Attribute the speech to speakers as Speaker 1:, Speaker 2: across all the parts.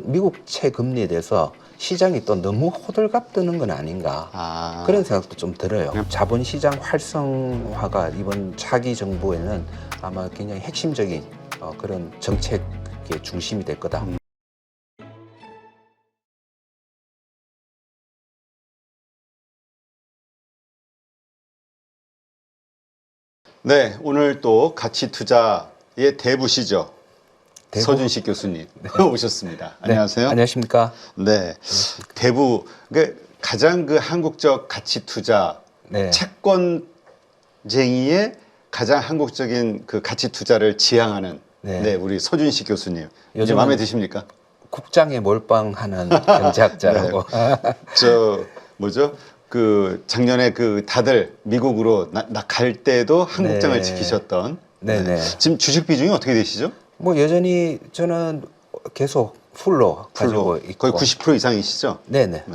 Speaker 1: 미국 채금리에 대해서 시장이 또 너무 호들갑 뜨는 건 아닌가 그런 생각도 좀 들어요. 자본시장 활성화가 이번 차기 정부에는 아마 굉장히 핵심적인 그런 정책의 중심이 될 거다.
Speaker 2: 네, 오늘 또 가치 투자의 대부시죠. 서준식 교수님 오셨습니다. 안녕하세요.
Speaker 1: 네, 안녕하십니까.
Speaker 2: 네, 대부 가장 그 한국적 가치 투자 채권쟁이의 가장 한국적인 그 가치 투자를 지향하는 우리 서준식 교수님. 요즘 마음에 드십니까?
Speaker 1: 국장에 몰빵하는 경제학자라고.
Speaker 2: 저 뭐죠? 그 작년에 그 다들 미국으로 갈 때도 한국장을 지키셨던. 지금 주식 비중이 어떻게 되시죠?
Speaker 1: 뭐 여전히 저는 계속 풀로 가지고 있고
Speaker 2: 거의 90% 이상이시죠?
Speaker 1: 네네.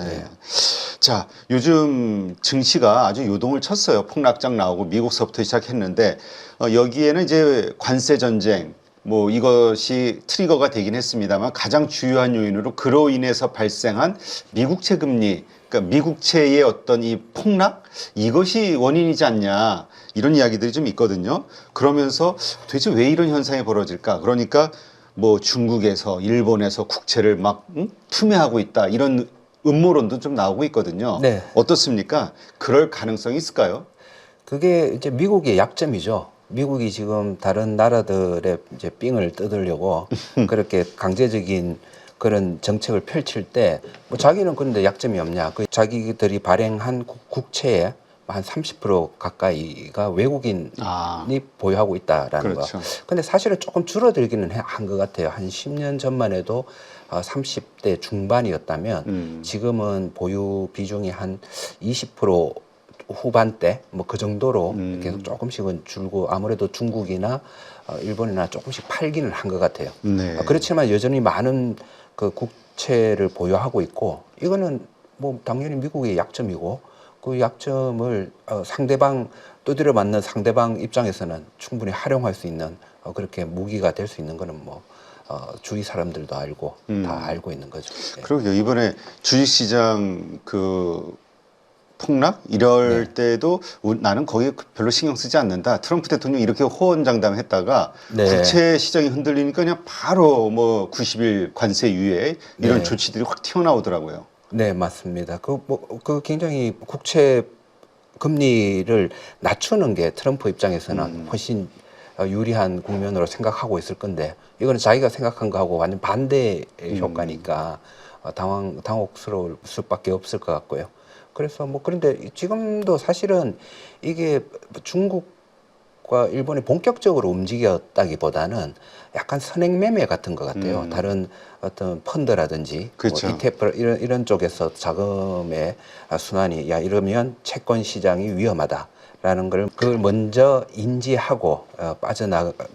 Speaker 2: 자, 요즘 증시가 아주 요동을 쳤어요. 폭락장 나오고 미국서부터 시작했는데 여기에는 이제 관세 전쟁 뭐 이것이 트리거가 되긴 했습니다만 가장 주요한 요인으로 그로 인해서 발생한 미국채 금리, 그러니까 미국채의 어떤 이 폭락 이것이 원인이지 않냐 이런 이야기들이 좀 있거든요. 그러면서 도대체 왜 이런 현상이 벌어질까? 그러니까 뭐 중국에서 일본에서 국채를 막 투매하고 있다 이런 음모론도 좀 나오고 있거든요. 어떻습니까? 그럴 가능성이 있을까요?
Speaker 1: 그게 이제 미국의 약점이죠. 미국이 지금 다른 나라들의 이제 삥을 뜯으려고 그렇게 강제적인 그런 정책을 펼칠 때 뭐 자기는 그런데 약점이 없냐. 그 자기들이 발행한 국채에 한 30% 가까이가 외국인이 보유하고 있다라는 거. 근데 사실은 조금 줄어들기는 한 것 같아요. 한 10년 전만 해도 30대 중반이었다면 지금은 보유 비중이 한 20% 후반대 뭐 그 정도로 계속 조금씩은 줄고 아무래도 중국이나 일본이나 조금씩 팔기는 한 것 같아요. 그렇지만 여전히 많은 그 국채를 보유하고 있고 이거는 뭐 당연히 미국의 약점이고 그 약점을 상대방 두드려 맞는 상대방 입장에서는 충분히 활용할 수 있는 그렇게 무기가 될 수 있는 거는 뭐 주위 사람들도 알고 다 알고 있는 거죠.
Speaker 2: 그러게요. 이번에 주식시장 그 폭락 이럴 때도 나는 거기에 별로 신경 쓰지 않는다. 트럼프 대통령이 이렇게 호언장담했다가 국채 시장이 흔들리니까 그냥 바로 뭐 90일 관세 유예 이런 조치들이 확 튀어나오더라고요.
Speaker 1: 네, 맞습니다. 그 굉장히 국채 금리를 낮추는 게 트럼프 입장에서는 훨씬 유리한 국면으로 생각하고 있을 건데 이거는 자기가 생각한 거하고 완전 반대의 효과니까 당혹스러울 수밖에 없을 것 같고요. 그래서 뭐 그런데 지금도 사실은 이게 중국과 일본이 본격적으로 움직였다기보다는 약간 선행매매 같은 것 같아요. 다른 어떤 펀드라든지 뭐 ETF 이런 쪽에서 자금의 순환이 이러면 채권 시장이 위험하다라는 걸 그걸 먼저 인지하고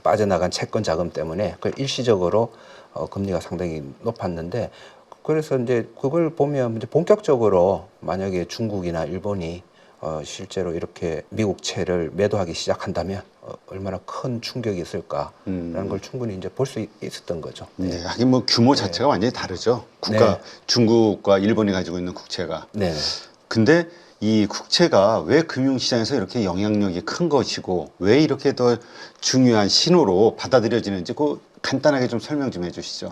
Speaker 1: 빠져나간 채권 자금 때문에 그 일시적으로 금리가 상당히 높았는데 그래서 이제 그걸 보면 이제 본격적으로 만약에 중국이나 일본이 실제로 이렇게 미국 채를 매도하기 시작한다면 얼마나 큰 충격이 있을까라는 걸 충분히 이제 볼 수 있었던 거죠.
Speaker 2: 하긴 뭐 규모 자체가 완전히 다르죠. 중국과 일본이 가지고 있는 국채가. 근데 이 국채가 왜 금융시장에서 이렇게 영향력이 큰 것이고 왜 이렇게 더 중요한 신호로 받아들여지는지 그 간단하게 좀 설명 좀 해주시죠.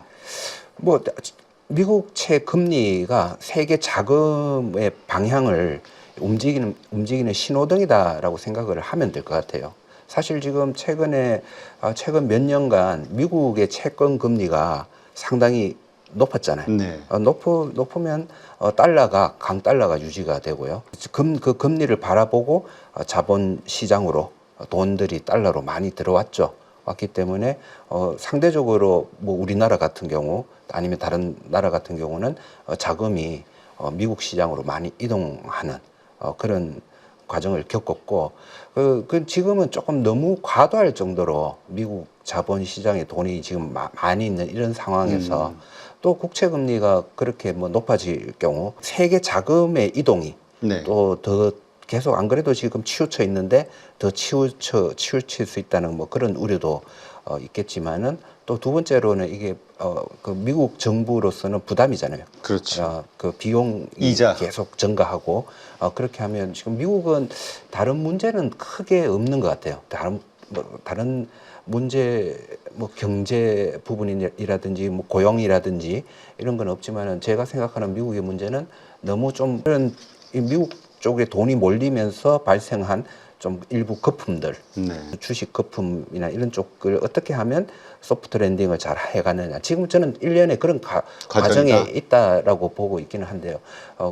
Speaker 1: 뭐 미국채 금리가 세계 자금의 방향을 움직이는 신호등이다라고 생각을 하면 될 것 같아요. 사실 지금 최근 몇 년간 미국의 채권 금리가 상당히 높았잖아요. 높으면 강달러가 유지가 되고요. 그 금리를 바라보고 자본 시장으로 돈들이 달러로 많이 들어왔죠. 왔기 때문에 상대적으로 뭐 우리나라 같은 경우 아니면 다른 나라 같은 경우는 자금이 미국 시장으로 많이 이동하는 그런 과정을 겪었고 지금은 조금 너무 과도할 정도로 미국 자본 시장에 돈이 지금 많이 있는 이런 상황에서 또 국채 금리가 그렇게 뭐 높아질 경우 세계 자금의 이동이 또 더 계속 안 그래도 지금 치우쳐 있는데 더 치우칠 수 있다는 뭐 그런 우려도 있겠지만은 또 두 번째로는 이게 그 미국 정부로서는 부담이잖아요.
Speaker 2: 그렇죠.
Speaker 1: 그 비용이
Speaker 2: 이자.
Speaker 1: 계속 증가하고 그렇게 하면 지금 미국은 다른 문제는 크게 없는 것 같아요. 다른 문제 뭐 경제 부분이라든지 뭐 고용이라든지 이런 건 없지만은 제가 생각하는 미국의 문제는 너무 좀 이런 이 미국 쪽에 돈이 몰리면서 발생한 좀 일부 거품들,
Speaker 2: 네.
Speaker 1: 주식 거품이나 이런 쪽을 어떻게 하면 소프트 랜딩을 잘 해가느냐. 지금 저는 일련의 그런 과정에 있다라고 보고 있기는 한데요.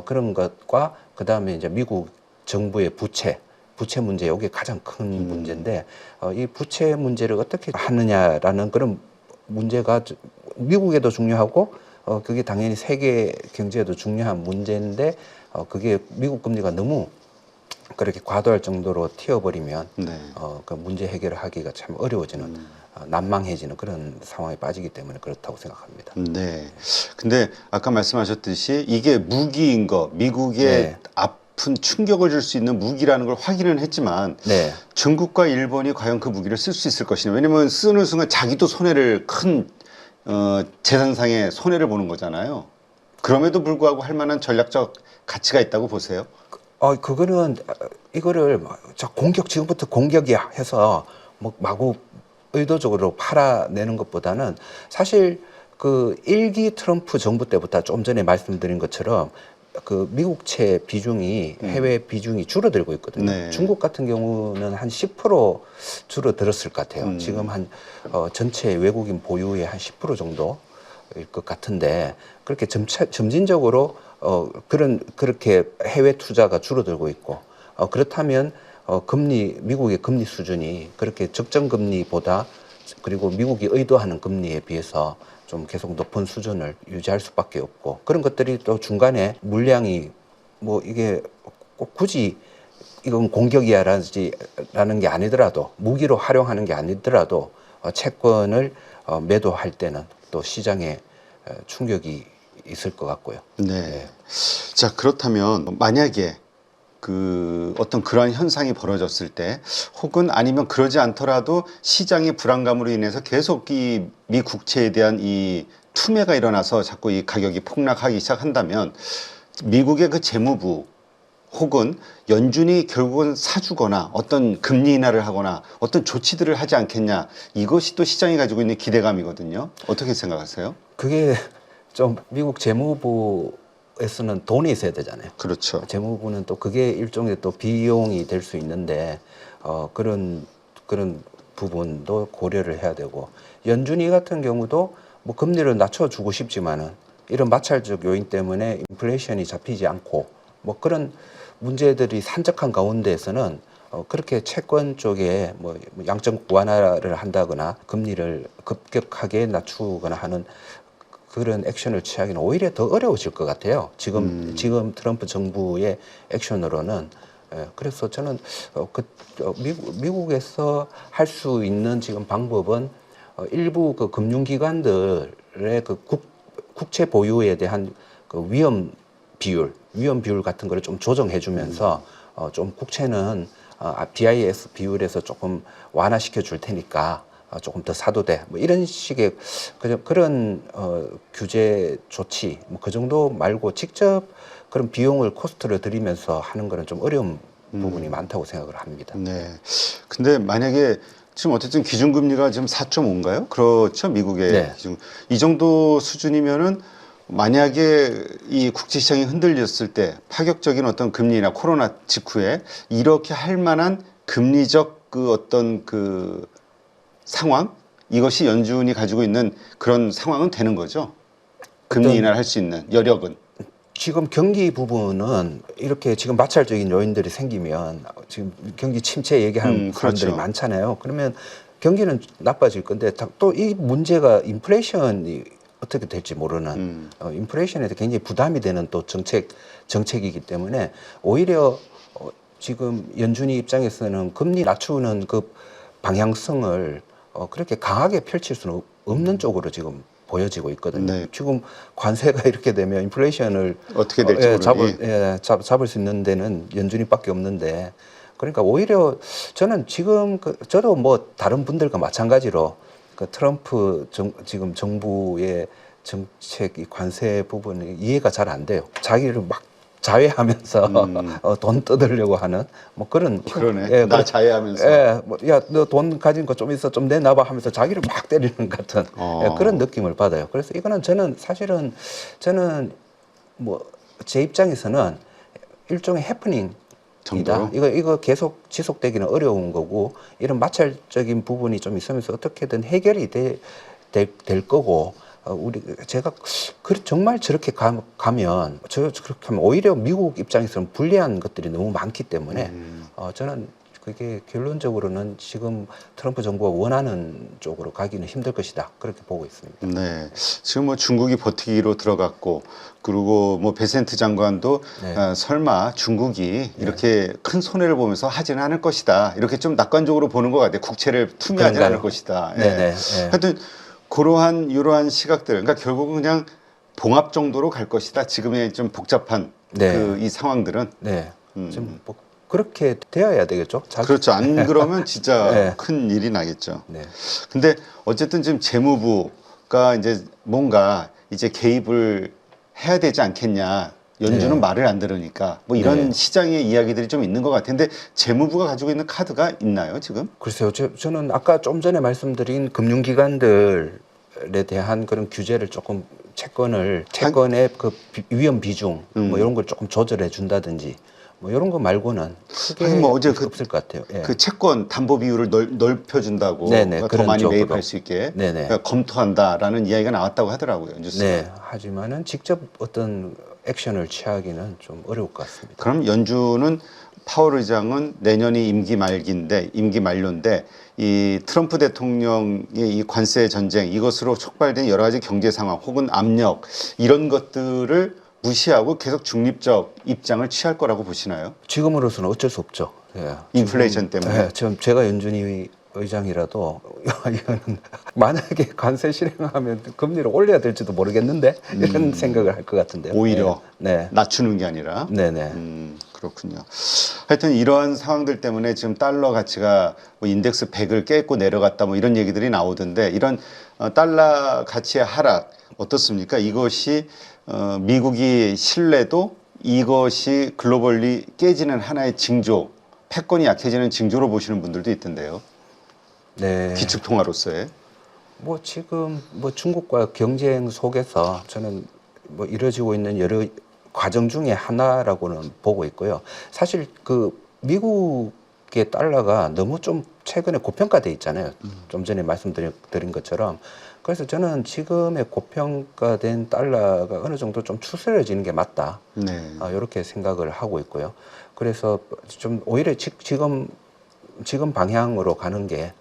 Speaker 1: 그런 것과 그 다음에 이제 미국 정부의 부채 문제, 이게 가장 큰 문제인데 이 부채 문제를 어떻게 하느냐라는 그런 문제가 미국에도 중요하고 그게 당연히 세계 경제에도 중요한 문제인데 그게 미국 금리가 너무 그렇게 과도할 정도로 튀어버리면
Speaker 2: 네.
Speaker 1: 그 문제 해결을 하기가 참 어려워지는 난망해지는 그런 상황에 빠지기 때문에 그렇다고 생각합니다.
Speaker 2: 네. 근데 아까 말씀하셨듯이 이게 무기인 거, 미국에
Speaker 1: 네.
Speaker 2: 아픈 충격을 줄 수 있는 무기라는 걸 확인은 했지만
Speaker 1: 네.
Speaker 2: 중국과 일본이 과연 그 무기를 쓸 수 있을 것이냐. 왜냐면 쓰는 순간 자기도 손해를 큰 재산상의 손해를 보는 거잖아요. 그럼에도 불구하고 할 만한 전략적 가치가 있다고 보세요?
Speaker 1: 그거는 이거를 자 지금부터 공격이야 해서 뭐 마구 의도적으로 팔아내는 것보다는 사실 그 1기 트럼프 정부 때부터 좀 전에 말씀드린 것처럼 그 미국채 비중이 해외 비중이 줄어들고 있거든요.
Speaker 2: 네.
Speaker 1: 중국 같은 경우는 한 10% 줄어들었을 것 같아요. 지금 한 전체 외국인 보유의 한 10% 정도일 것 같은데 그렇게 점진적으로 그렇게 해외 투자가 줄어들고 있고 그렇다면 미국의 금리 수준이 그렇게 적정 금리보다 그리고 미국이 의도하는 금리에 비해서 좀 계속 높은 수준을 유지할 수밖에 없고 그런 것들이 또 중간에 물량이 뭐 이게 꼭 굳이 이건 공격이야라는 게 아니더라도 무기로 활용하는 게 아니더라도 채권을 매도할 때는 또 시장에 충격이 있을 것 같고요.
Speaker 2: 네. 자, 그렇다면 만약에 그 어떤 그러한 현상이 벌어졌을 때 혹은 아니면 그러지 않더라도 시장의 불안감으로 인해서 계속 이 미 국채에 대한 이 투매가 일어나서 자꾸 이 가격이 폭락하기 시작한다면 미국의 그 재무부 혹은 연준이 결국은 사주거나 어떤 금리 인하를 하거나 어떤 조치들을 하지 않겠냐, 이것이 또 시장이 가지고 있는 기대감이거든요. 어떻게 생각하세요?
Speaker 1: 그게 좀 미국 재무부에서는 돈이 있어야 되잖아요.
Speaker 2: 그렇죠.
Speaker 1: 재무부는 또 그게 일종의 또 비용이 될 수 있는데 그런 부분도 고려를 해야 되고 연준이 같은 경우도 뭐 금리를 낮춰주고 싶지만은 이런 마찰적 요인 때문에 인플레이션이 잡히지 않고 뭐 그런 문제들이 산적한 가운데에서는 그렇게 채권 쪽에 뭐 양적 완화를 한다거나 금리를 급격하게 낮추거나 하는 그런 액션을 취하기는 오히려 더 어려워질 것 같아요. 지금 트럼프 정부의 액션으로는. 그래서 저는 미국에서 할 수 있는 지금 방법은 일부 그 금융기관들의 그 국채 보유에 대한 그 위험 비율 같은 거를 좀 조정해주면서 좀 국채는 BIS 비율에서 조금 완화시켜 줄 테니까 조금 더 사도 돼. 뭐 이런 식의 그런 규제 조치 뭐 그 정도 말고 직접 그런 비용을 코스트를 들이면서 하는 거는 좀 어려운 부분이 많다고 생각을 합니다.
Speaker 2: 네. 근데 만약에 지금 어쨌든 기준금리가 지금 4.5인가요? 그렇죠. 미국의
Speaker 1: 네.
Speaker 2: 기준. 이 정도 수준이면은 만약에 이 국제시장이 흔들렸을 때 파격적인 어떤 금리나 코로나 직후에 이렇게 할 만한 금리적 그 어떤 그 상황, 이것이 연준이 가지고 있는 그런 상황은 되는 거죠. 금리 인하를 할 수 있는 여력은.
Speaker 1: 지금 경기 부분은 이렇게 지금 마찰적인 요인들이 생기면 지금 경기 침체 얘기하는 사람들이
Speaker 2: 그렇죠.
Speaker 1: 많잖아요. 그러면 경기는 나빠질 건데 또 이 문제가 인플레이션이 어떻게 될지 모르는 인플레이션에도 굉장히 부담이 되는 또 정책이기 때문에 오히려 지금 연준이 입장에서는 금리 낮추는 그 방향성을 그렇게 강하게 펼칠 수는 없는 쪽으로 지금 보여지고 있거든요.
Speaker 2: 네.
Speaker 1: 지금 관세가 이렇게 되면 인플레이션을
Speaker 2: 어떻게 될지 모르니.
Speaker 1: 잡을 수 있는 데는 연준이밖에 없는데 그러니까 오히려 저는 지금 저도 뭐 다른 분들과 마찬가지로 그 트럼프 지금 정부의 정책 이 관세 부분이 이해가 잘 안 돼요. 자기를 막 자회하면서 돈 뜯으려고 하는 뭐 그런
Speaker 2: 그러네.
Speaker 1: 예,
Speaker 2: 나 자해하면서.
Speaker 1: 예, 뭐, 야, 너 돈 가진 거 좀 있어, 좀 내놔봐 하면서 자기를 막 때리는 것 같은 예, 그런 느낌을 받아요. 그래서 이거는 저는 사실은 저는 뭐 제 입장에서는 일종의 해프닝.
Speaker 2: 정도로?
Speaker 1: 이거 계속 지속되기는 어려운 거고 이런 마찰적인 부분이 좀 있으면서 어떻게든 해결이 될 거고 제가 정말 저렇게 가면 그렇게 하면 오히려 미국 입장에서는 불리한 것들이 너무 많기 때문에 저는 그게 결론적으로는 지금 트럼프 정부가 원하는 쪽으로 가기는 힘들 것이다 그렇게 보고 있습니다.
Speaker 2: 네, 지금 뭐 중국이 버티기로 들어갔고 그리고 뭐 베센트 장관도
Speaker 1: 네.
Speaker 2: 설마 중국이 이렇게 큰 손해를 보면서 하지는 않을 것이다 이렇게 좀 낙관적으로 보는 것 같아요. 국채를 투매하지
Speaker 1: 그런가요?
Speaker 2: 않을 것이다. 예.
Speaker 1: 네네. 예.
Speaker 2: 하여튼 그러한 이러한 시각들, 그러니까 결국은 그냥 봉합 정도로 갈 것이다. 지금의 좀 복잡한
Speaker 1: 네.
Speaker 2: 이 상황들은.
Speaker 1: 네. 좀 뭐 그렇게 되어야 되겠죠.
Speaker 2: 그렇죠. 안 그러면 진짜
Speaker 1: 네.
Speaker 2: 큰 일이 나겠죠.
Speaker 1: 네.
Speaker 2: 근데 어쨌든 지금 재무부가 이제 뭔가 이제 개입을 해야 되지 않겠냐. 연준은
Speaker 1: 네.
Speaker 2: 말을 안 들으니까 뭐 이런
Speaker 1: 네.
Speaker 2: 시장의 이야기들이 좀 있는 것 같은데 재무부가 가지고 있는 카드가 있나요 지금?
Speaker 1: 글쎄요, 저는 아까 좀 전에 말씀드린 금융기관들에 대한 그런 규제를 조금 채권의 그 위험 비중 뭐 이런 걸 조금 조절해 준다든지 뭐 이런 거 말고는 크게
Speaker 2: 하긴 뭐 어제
Speaker 1: 없을 것 같아요. 예.
Speaker 2: 그 채권 담보 비율을 넓혀준다고
Speaker 1: 네네,
Speaker 2: 더
Speaker 1: 그런
Speaker 2: 많이
Speaker 1: 쪽으로.
Speaker 2: 매입할 수 있게
Speaker 1: 네네.
Speaker 2: 그러니까 검토한다라는 이야기가 나왔다고 하더라고요 뉴스가.
Speaker 1: 네, 하지만은 직접 어떤 액션을 취하기는 좀 어려울 것 같습니다.
Speaker 2: 그럼 연준은 파월 의장은 내년이 임기 만료인데 이 트럼프 대통령의 이 관세 전쟁 이것으로 촉발된 여러 가지 경제 상황 혹은 압력 이런 것들을 무시하고 계속 중립적 입장을 취할 거라고 보시나요?
Speaker 1: 지금으로서는 어쩔 수 없죠. 예.
Speaker 2: 인플레이션 때문에.
Speaker 1: 예, 제가 연준이 의장이라도 이거는 만약에 관세 실행하면 금리를 올려야 될지도 모르겠는데 이런 생각을 할 것 같은데요.
Speaker 2: 오히려
Speaker 1: 네.
Speaker 2: 낮추는 게 아니라.
Speaker 1: 네네.
Speaker 2: 그렇군요. 하여튼 이러한 상황들 때문에 지금 달러 가치가 뭐 인덱스 100을 깼고 내려갔다 뭐 이런 얘기들이 나오던데 이런 달러 가치의 하락 어떻습니까? 이것이 미국이 신뢰도 이것이 글로벌리 깨지는 하나의 징조, 패권이 약해지는 징조로 보시는 분들도 있던데요.
Speaker 1: 네.
Speaker 2: 기축통화로서의.
Speaker 1: 뭐 지금 뭐 중국과 경쟁 속에서 저는 뭐 이루어지고 있는 여러 과정 중에 하나라고는 보고 있고요. 사실 그 미국의 달러가 너무 좀 최근에 고평가돼 있잖아요. 좀 전에 말씀드린 것처럼. 그래서 저는 지금의 고평가된 달러가 어느 정도 좀 추스려지는 게 맞다.
Speaker 2: 네.
Speaker 1: 이렇게 생각을 하고 있고요. 그래서 좀 오히려 지금 방향으로 가는 게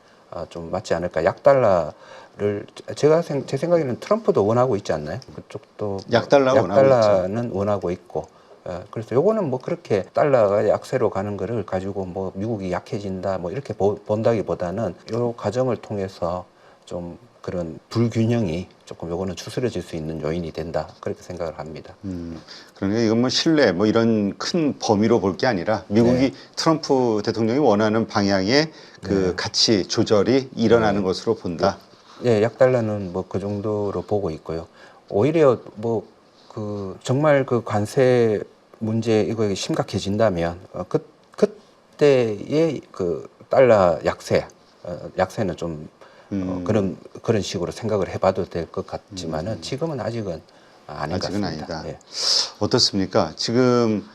Speaker 1: 좀 맞지 않을까. 약달러를 제 생각에는 트럼프도 원하고 있지 않나요? 그쪽도 약달러는 원하고 있고. 그래서 요거는 뭐 그렇게 달러가 약세로 가는 거를 가지고 뭐 미국이 약해진다 뭐 이렇게 본다기보다는 요 과정을 통해서 좀 그런 불균형이 조금 요거는 추스려질 수 있는 요인이 된다 그렇게 생각을 합니다.
Speaker 2: 그러니까 이건 뭐 신뢰 뭐 이런 큰 범위로 볼 게 아니라 미국이 트럼프 대통령이 원하는 방향의 그 가치 조절이 일어나는 것으로 본다.
Speaker 1: 예, 약달러는 뭐 그 정도로 보고 있고요. 오히려 뭐 그 정말 그 관세 문제 이거 심각해진다면 그때의 그 달러 약세는 좀 그런 식으로 생각을 해봐도 될 것 같지만은 지금은 아직은 아닌 것 같습니다.
Speaker 2: 아니다.
Speaker 1: 예.
Speaker 2: 어떻습니까? 지금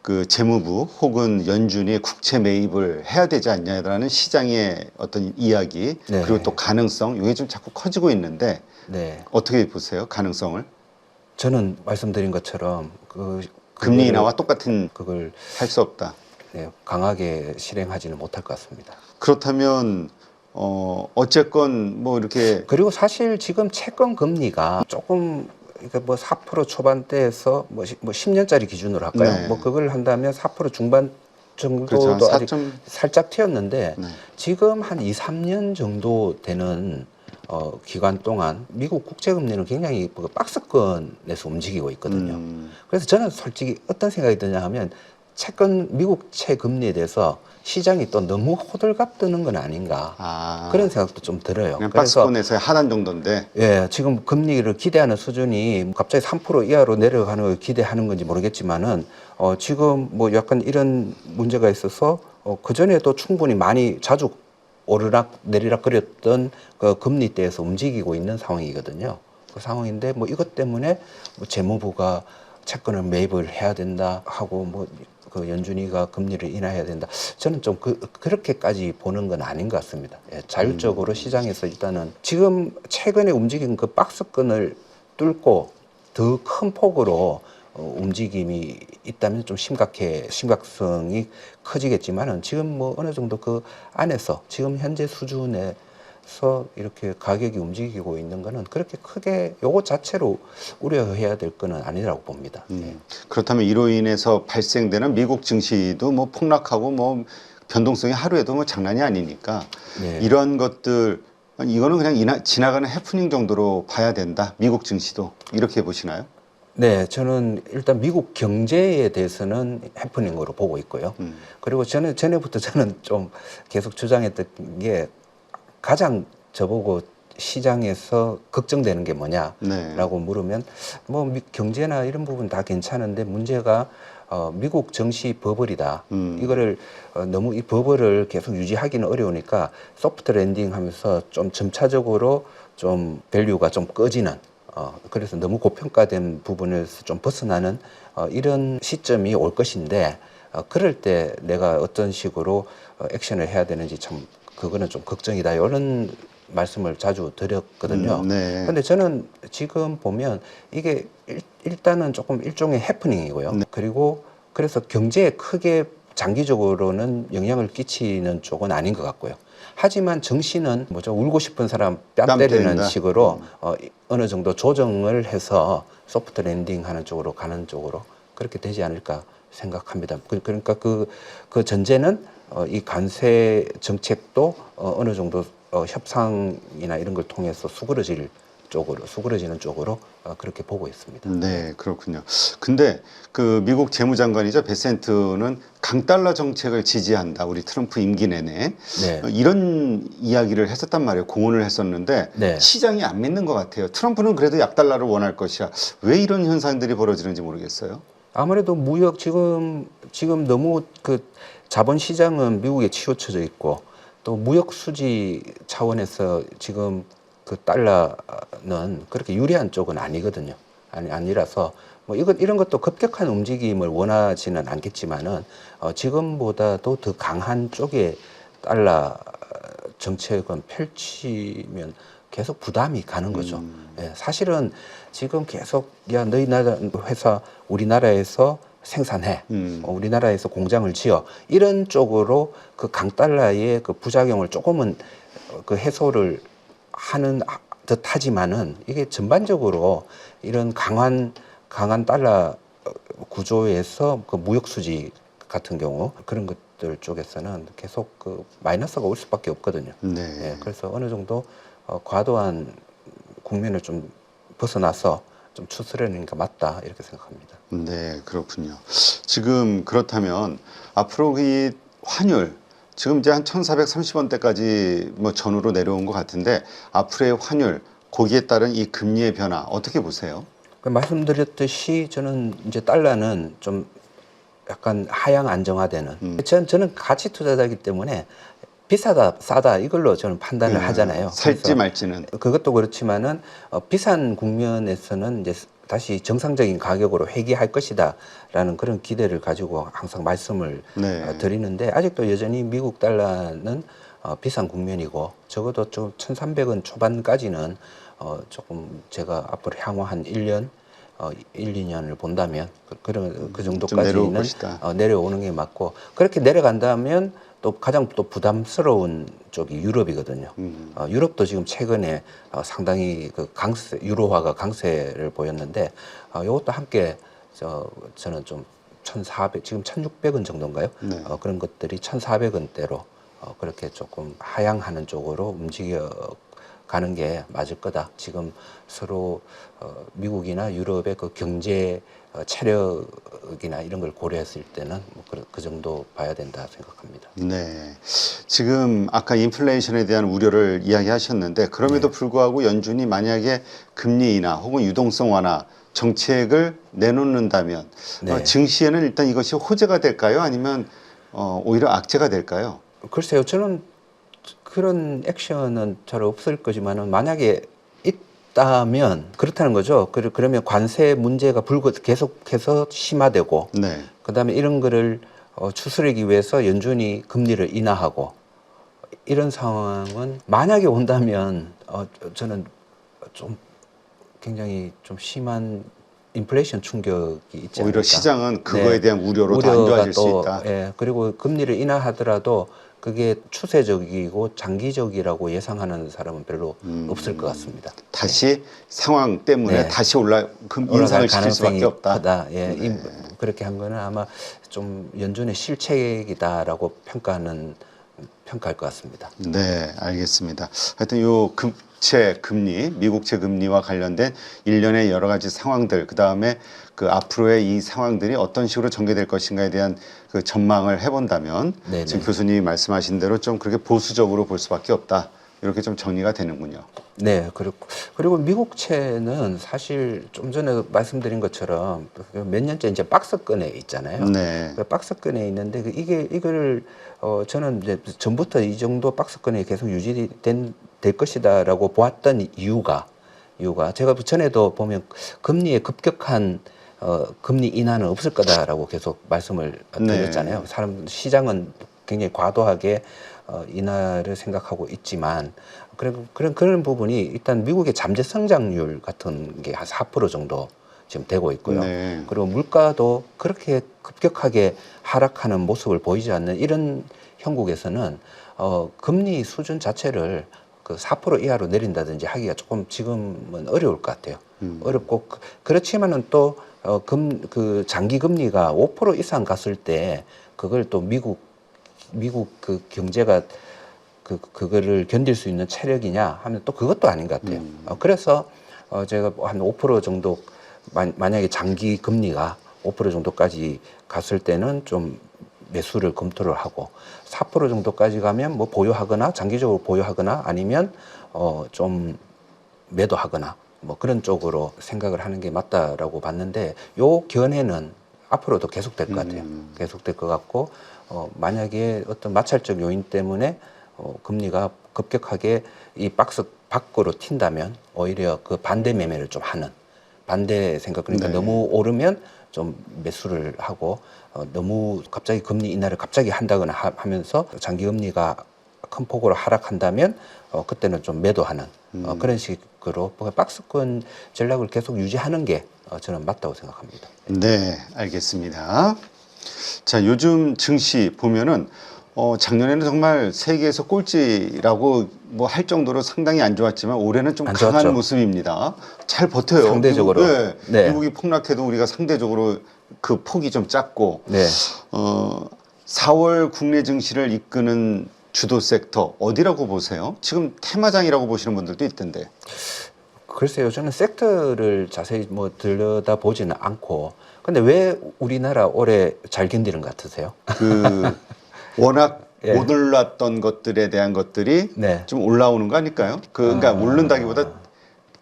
Speaker 2: 그 재무부 혹은 연준이 국채 매입을 해야 되지 않냐라는 시장의 어떤 이야기
Speaker 1: 네.
Speaker 2: 그리고 또 가능성 이게 좀 자꾸 커지고 있는데
Speaker 1: 네.
Speaker 2: 어떻게 보세요? 가능성을?
Speaker 1: 저는 말씀드린 것처럼
Speaker 2: 금리 인하와 똑같은
Speaker 1: 그걸
Speaker 2: 할 수 없다.
Speaker 1: 네, 강하게 실행하지는 못할 것 같습니다.
Speaker 2: 그렇다면 어쨌건 뭐 이렇게
Speaker 1: 그리고 사실 지금 채권 금리가 조금 그러니까 뭐 4% 초반대에서 뭐 10년짜리 기준으로 할까요?
Speaker 2: 네.
Speaker 1: 뭐 그걸 한다면 4% 중반 정도도
Speaker 2: 그렇죠.
Speaker 1: 아직
Speaker 2: 4점
Speaker 1: 살짝 튀었는데
Speaker 2: 네.
Speaker 1: 지금 한 2, 3년 정도 되는 기간 동안 미국 국채 금리는 굉장히 박스권에서 움직이고 있거든요. 그래서 저는 솔직히 어떤 생각이 드냐 하면 채권 미국 채금리에 대해서 시장이 또 너무 호들갑 뜨는 건 아닌가 그런 생각도 좀 들어요.
Speaker 2: 그냥
Speaker 1: 그래서
Speaker 2: 박스권에서의 하단 정도인데.
Speaker 1: 예, 지금 금리를 기대하는 수준이 갑자기 3% 이하로 내려가는 걸 기대하는 건지 모르겠지만은 지금 뭐 약간 이런 문제가 있어서 그 전에도 충분히 많이 자주 오르락 내리락 거렸던 그 금리대에서 움직이고 있는 상황이거든요. 그 상황인데 뭐 이것 때문에 뭐 재무부가 채권을 매입을 해야 된다 하고 뭐 그 연준이가 금리를 인하해야 된다. 저는 좀 그렇게까지 보는 건 아닌 것 같습니다. 예, 자율적으로 시장에서 일단은 지금 최근에 움직인 그 박스권을 뚫고 더 큰 폭으로 움직임이 있다면 좀 심각성이 커지겠지만은 지금 뭐 어느 정도 그 안에서 지금 현재 수준에서 이렇게 가격이 움직이고 있는 거는 그렇게 크게 요거 자체로 우려해야 될 거는 아니라고 봅니다. 예.
Speaker 2: 그렇다면 이로 인해서 발생되는 미국 증시도 뭐 폭락하고 뭐 변동성이 하루에도 뭐 장난이 아니니까
Speaker 1: 네.
Speaker 2: 이런 것들 이거는 그냥 지나가는 해프닝 정도로 봐야 된다. 미국 증시도 이렇게 보시나요?
Speaker 1: 네, 저는 일단 미국 경제에 대해서는 해프닝으로 보고 있고요. 그리고 전에부터 저는 좀 계속 주장했던 게 가장 저보고 시장에서 걱정되는 게 뭐냐라고 물으면 뭐 경제나 이런 부분 다 괜찮은데 문제가 미국 증시 버블이다. 이거를 너무 이 버블을 계속 유지하기는 어려우니까 소프트 랜딩 하면서 좀 점차적으로 좀 밸류가 좀 꺼지는 그래서 너무 고평가된 부분에서 좀 벗어나는 이런 시점이 올 것인데 그럴 때 내가 어떤 식으로 액션을 해야 되는지 참 그거는 좀 걱정이다. 이런 말씀을 자주 드렸거든요. 그런데 저는 지금 보면 이게 일단은 조금 일종의 해프닝이고요. 그리고 그래서 경제에 크게 장기적으로는 영향을 끼치는 쪽은 아닌 것 같고요. 하지만 정시는 뭐죠? 울고 싶은 사람 뺨 때리는
Speaker 2: 때린다.
Speaker 1: 식으로 어느 정도 조정을 해서 소프트 랜딩 하는 쪽으로 가는 쪽으로 그렇게 되지 않을까 생각합니다. 그러니까 그 전제는 이 관세 정책도 어느 정도 협상이나 이런 걸 통해서 수그러지는 쪽으로 그렇게 보고 있습니다.
Speaker 2: 네, 그렇군요. 근데 그 미국 재무장관이죠. 베센트는 강달러 정책을 지지한다. 우리 트럼프 임기 내내.
Speaker 1: 네.
Speaker 2: 이런 이야기를 했었단 말이에요. 공언을 했었는데
Speaker 1: 네.
Speaker 2: 시장이 안 믿는 것 같아요. 트럼프는 그래도 약달러를 원할 것이야. 왜 이런 현상들이 벌어지는지 모르겠어요.
Speaker 1: 아무래도 무역 지금 너무 그 자본 시장은 미국에 치우쳐져 있고 또 무역 수지 차원에서 지금 그 달러는 그렇게 유리한 쪽은 아니거든요. 아니라서 뭐 이런 것도 급격한 움직임을 원하지는 않겠지만은 지금보다도 더 강한 쪽에 달러 정책은 펼치면 계속 부담이 가는 거죠. 예, 사실은 지금 계속 야 너희 나라 회사 우리나라에서 생산해, 우리나라에서 공장을 지어 이런 쪽으로 그 강달러의 그 부작용을 조금은 그 해소를 하는 듯하지만은 이게 전반적으로 이런 강한 달러 구조에서 그 무역 수지 같은 경우 그런 것들 쪽에서는 계속 그 마이너스가 올 수밖에 없거든요.
Speaker 2: 네.
Speaker 1: 예, 그래서 어느 정도 과도한 국면을 좀 벗어나서 좀 추스르는 게 맞다 이렇게 생각합니다.
Speaker 2: 네, 그렇군요. 지금 그렇다면 앞으로 이 환율 지금 이제 한 1,430원대까지 뭐 전후로 내려온 것 같은데 앞으로의 환율 거기에 따른 이 금리의 변화 어떻게 보세요?
Speaker 1: 말씀드렸듯이 저는 이제 달러는 좀 약간 하향 안정화되는 저는 가치 투자자이기 때문에 비싸다 싸다 이걸로 저는 판단을 하잖아요.
Speaker 2: 살지
Speaker 1: 그래서
Speaker 2: 말지는.
Speaker 1: 그것도 그렇지만은 비싼 국면에서는 이제 다시 정상적인 가격으로 회귀할 것이다라는 그런 기대를 가지고 항상 말씀을 드리는데 아직도 여전히 미국 달러는 비싼 국면이고 적어도 좀 1,300원 초반까지는 조금 제가 앞으로 향후 한 1년 2년을 본다면 그 정도까지는 내려오는 게 맞고 그렇게 내려간다면 또 가장 또 부담스러운 쪽이 유럽이거든요. 유럽도 지금 최근에 상당히 그 유로화가 강세를 보였는데 이것도 함께 저는 좀 1,400 지금 1,600원 정도인가요? 그런 것들이 1,400원대로 그렇게 조금 하향하는 쪽으로 움직여 가는 게 맞을 거다. 지금 서로 미국이나 유럽의 그 경제 체력 경제력이나 이런 걸 고려했을 때는 뭐 그 정도 봐야 된다 생각합니다.
Speaker 2: 네. 지금 아까 인플레이션에 대한 우려를 이야기하셨는데 그럼에도 불구하고 연준이 만약에 금리 인하 혹은 유동성 완화 정책을 내놓는다면
Speaker 1: 네.
Speaker 2: 증시에는 일단 이것이 호재가 될까요? 아니면 오히려 악재가 될까요?
Speaker 1: 글쎄요, 저는 그런 액션은 잘 없을 거지만은 만약에 있다면 그렇다는 거죠. 그러면 관세 문제가 계속해서 심화되고,
Speaker 2: 네.
Speaker 1: 그다음에 이런 거를 추스르기 위해서 연준이 금리를 인하하고 이런 상황은 만약에 온다면 저는 좀 굉장히 좀 심한 인플레이션 충격이 있지 않을까.
Speaker 2: 오히려 시장은 그거에
Speaker 1: 네.
Speaker 2: 대한 우려로 더 안
Speaker 1: 우려가
Speaker 2: 좋아질 수
Speaker 1: 또,
Speaker 2: 있다.
Speaker 1: 예, 그리고 금리를 인하하더라도 그게 추세적이고 장기적이라고 예상하는 사람은 별로 없을 것 같습니다.
Speaker 2: 다시 상황 때문에
Speaker 1: 네.
Speaker 2: 다시 인상을
Speaker 1: 올라갈
Speaker 2: 시킬 수밖에
Speaker 1: 가능성이
Speaker 2: 없다.
Speaker 1: 크다. 예,
Speaker 2: 네.
Speaker 1: 그렇게 한 거는 아마 좀 연준의 실책이다라고 평가할 것 같습니다.
Speaker 2: 네, 알겠습니다. 하여튼 요 국채 금리, 미국채 금리와 관련된 일련의 여러 가지 상황들, 그 다음에 그 앞으로의 이 상황들이 어떤 식으로 전개될 것인가에 대한 그 전망을 해본다면
Speaker 1: 네네.
Speaker 2: 지금 교수님이 말씀하신 대로 좀 그렇게 보수적으로 볼 수밖에 없다. 이렇게 좀 정리가 되는군요.
Speaker 1: 네, 그리고 미국채는 사실 좀 전에 말씀드린 것처럼 몇 년째 이제 박스권에 있잖아요.
Speaker 2: 네.
Speaker 1: 그 박스권에 있는데 이걸 저는 이제 전부터 이 정도 박스권에 계속 될 것이다라고 보았던 이유가 제가 전에도 보면 금리의 급격한 금리 인하는 없을 거다라고 계속 말씀을 드렸잖아요. 시장은 굉장히 과도하게 인하를 생각하고 있지만 그런 부분이 일단 미국의 잠재 성장률 같은 게 한 4% 정도 지금 되고 있고요.
Speaker 2: 네.
Speaker 1: 그리고 물가도 그렇게 급격하게 하락하는 모습을 보이지 않는 이런 형국에서는 금리 수준 자체를 그 4% 이하로 내린다든지 하기가 조금 지금은 어려울 것 같아요. 어렵고 그렇지만은 또 그 장기 금리가 5% 이상 갔을 때 그걸 또 미국 그 경제가 그거를 견딜 수 있는 체력이냐 하면 또 그것도 아닌 것 같아요. 그래서 제가 한 5% 정도 만약에 장기 금리가 5% 정도까지 갔을 때는 좀 매수를 검토를 하고 4% 정도까지 가면 뭐 보유하거나 장기적으로 보유하거나 아니면 좀 매도하거나 뭐 그런 쪽으로 생각을 하는 게 맞다라고 봤는데 요 견해는 앞으로도 계속될 것 같아요. 계속될 것 같고 만약에 어떤 마찰적 요인 때문에 금리가 급격하게 이 박스 밖으로 튄다면 오히려 그 반대 매매를 좀 하는 반대 생각 그러니까
Speaker 2: 네.
Speaker 1: 너무 오르면 좀 매수를 하고 너무 갑자기 금리 인하를 갑자기 한다거나 하면서 장기 금리가 큰 폭으로 하락한다면 그때는 좀 매도하는 그런 식으로 박스권 전략을 계속 유지하는 게 저는 맞다고 생각합니다.
Speaker 2: 네, 알겠습니다. 자, 요즘 증시 보면은 작년에는 정말 세계에서 꼴찌라고 뭐 할 정도로 상당히 안 좋았지만 올해는 좀
Speaker 1: 안
Speaker 2: 강한
Speaker 1: 좋았죠.
Speaker 2: 모습입니다. 잘 버텨요.
Speaker 1: 상대적으로. 네.
Speaker 2: 미국이 폭락해도 우리가 상대적으로 그 폭이 좀 작고
Speaker 1: 네.
Speaker 2: 4월 국내 증시를 이끄는 주도 섹터 어디라고 보세요? 지금 테마장이라고 보시는 분들도 있던데.
Speaker 1: 글쎄요, 저는 섹터를 자세히 뭐 들여다 보지는 않고, 근데 왜 우리나라 올해 잘 견디는 것 같으세요?
Speaker 2: 그 워낙
Speaker 1: 예.
Speaker 2: 못 올랐던 것들에 대한 것들이
Speaker 1: 네.
Speaker 2: 좀 올라오는 거 아닐까요? 그러니까 오른다기보다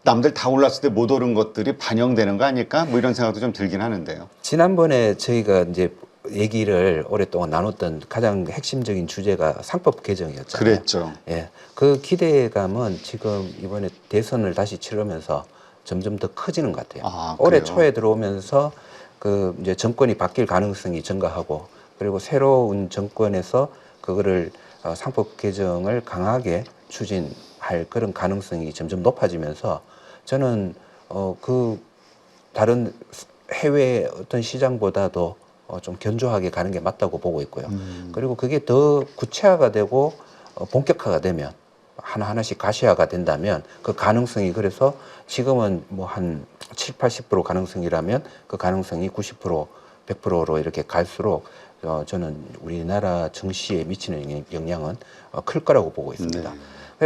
Speaker 2: 남들 다 올랐을 때 못 오른 것들이 반영되는 거 아닐까? 뭐 이런 생각도 좀 들긴 하는데요.
Speaker 1: 지난번에 저희가 이제 얘기를 오랫동안 나눴던 가장 핵심적인 주제가 상법 개정이었잖아요.
Speaker 2: 그랬죠.
Speaker 1: 예. 그 기대감은 지금 이번에 대선을 다시 치르면서 점점 더 커지는 것 같아요.
Speaker 2: 아,
Speaker 1: 올해
Speaker 2: 그래요?
Speaker 1: 초에 들어오면서 그 이제 정권이 바뀔 가능성이 증가하고 그리고 새로운 정권에서 그거를 상법 개정을 강하게 추진할 그런 가능성이 점점 높아지면서 저는 그 다른 해외 어떤 시장보다도 좀 견조하게 가는 게 맞다고 보고 있고요. 그리고 그게 더 구체화가 되고 본격화가 되면 하나하나씩 가시화가 된다면 그 가능성이 그래서 지금은 뭐 한 7, 80% 가능성이라면 그 가능성이 90%, 100%로 이렇게 갈수록 저는 우리나라 증시에 미치는 영향은 클 거라고 보고 있습니다.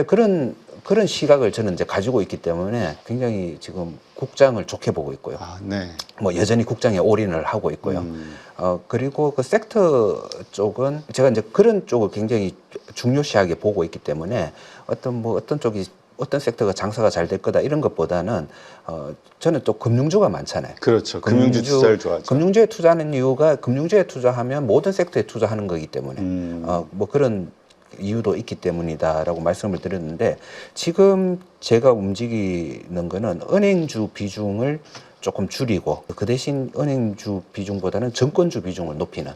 Speaker 1: 그런 그런 시각을 저는 이제 가지고 있기 때문에 굉장히 지금 국장을 좋게 보고 있고요.
Speaker 2: 아, 네.
Speaker 1: 뭐 여전히 국장에 올인을 하고 있고요. 그리고 그 섹터 쪽은 제가 이제 그런 쪽을 굉장히 중요시하게 보고 있기 때문에 어떤 쪽이 어떤 섹터가 장사가 잘 될 거다 이런 것보다는 저는 또 금융주가 많잖아요.
Speaker 2: 그렇죠. 금융주 투자를 좋아하죠.
Speaker 1: 금융주에 투자하는 이유가 금융주에 투자하면 모든 섹터에 투자하는 거기 때문에 뭐 그런 이유도 있기 때문이다라고 말씀을 드렸는데 지금 제가 움직이는 거는 은행주 비중을 조금 줄이고 그 대신 은행주 비중보다는 증권주 비중을 높이는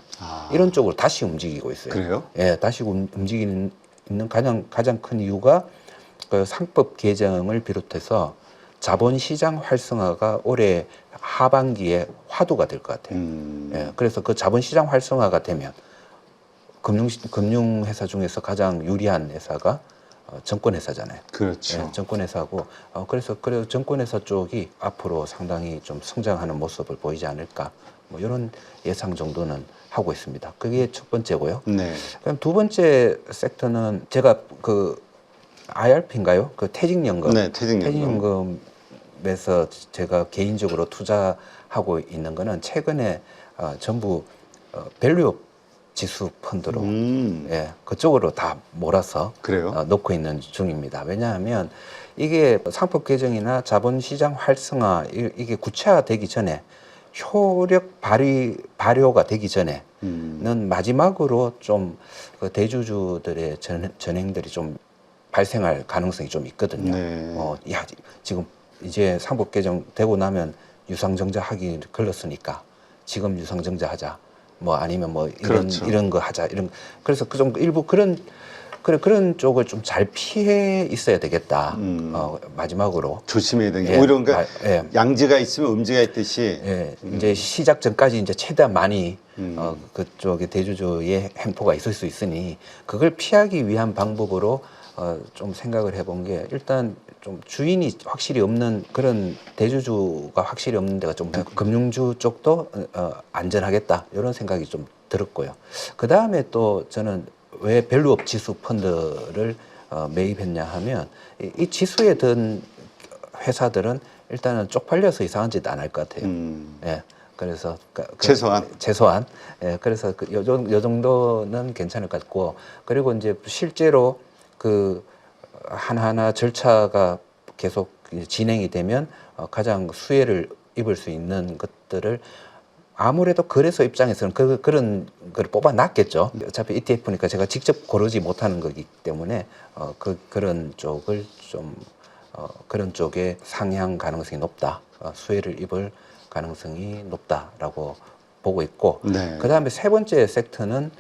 Speaker 1: 이런 쪽으로 다시 움직이고 있어요.
Speaker 2: 그래요?
Speaker 1: 예, 다시 움직이는 있는 가장 큰 이유가 그 상법 개정을 비롯해서 자본시장 활성화가 올해 하반기에 화두가 될 것 같아요. 예, 그래서 그 자본시장 활성화가 되면 금융회사 중에서 가장 유리한 회사가 증권회사잖아요.
Speaker 2: 그렇죠.
Speaker 1: 예, 증권회사고 그래서 증권회사 쪽이 앞으로 상당히 좀 성장하는 모습을 보이지 않을까 뭐 이런 예상 정도는 하고 있습니다. 그게 첫 번째고요.
Speaker 2: 네.
Speaker 1: 그럼 두 번째 섹터는 제가 그 IRP인가요? 그 퇴직연금.
Speaker 2: 네, 퇴직연금.
Speaker 1: 퇴직연금에서 제가 개인적으로 투자하고 있는 거는 최근에 전부 밸류업 지수 펀드로 예, 그쪽으로 다 몰아서
Speaker 2: 그래요?
Speaker 1: 놓고 있는 중입니다. 왜냐하면 이게 상법 개정이나 자본시장 활성화 이게 구체화되기 전에 효력 발효가 되기 전에는 마지막으로 좀 그 대주주들의 전행들이 좀 발생할 가능성이 좀 있거든요.
Speaker 2: 네.
Speaker 1: 지금 이제 상법 개정 되고 나면 유상증자 하기 걸렸으니까 지금 유상증자 하자. 뭐 아니면 뭐
Speaker 2: 그렇죠.
Speaker 1: 이런 거 하자 그래서 그 좀 일부 그런 쪽을 좀 잘 피해 있어야 되겠다. 마지막으로
Speaker 2: 조심해야 되는 게
Speaker 1: 예,
Speaker 2: 오히려 그러니까
Speaker 1: 예.
Speaker 2: 양지가 있으면 음지가 있듯이
Speaker 1: 예, 이제 시작 전까지 이제 최대한 많이 그쪽에 대주주의 횡포가 있을 수 있으니 그걸 피하기 위한 방법으로 좀 생각을 해본 게 일단 좀 주인이 확실히 없는 그런 대주주가 확실히 없는 데가 좀 금융주 쪽도 안전하겠다 이런 생각이 좀 들었고요. 그 다음에 또 저는 왜 밸류업 지수 펀드를 매입했냐 하면 이 지수에 든 회사들은 일단은 쪽팔려서 이상한 짓 안 할 것 같아요. 예. 그래서 최소한 예. 그래서 요 정도는 괜찮을 것 같고 그리고 이제 실제로 그 하나하나 절차가 계속 진행이 되면 가장 수혜를 입을 수 있는 것들을 아무래도 거래소 입장에서는 그런 걸 뽑아놨겠죠. 어차피 ETF니까 제가 직접 고르지 못하는 거기 때문에 그런 쪽을 좀 그런 쪽에 상향 가능성이 높다, 수혜를 입을 가능성이 높다라고 보고 있고,
Speaker 2: 네.
Speaker 1: 그 다음에 세 번째 섹터는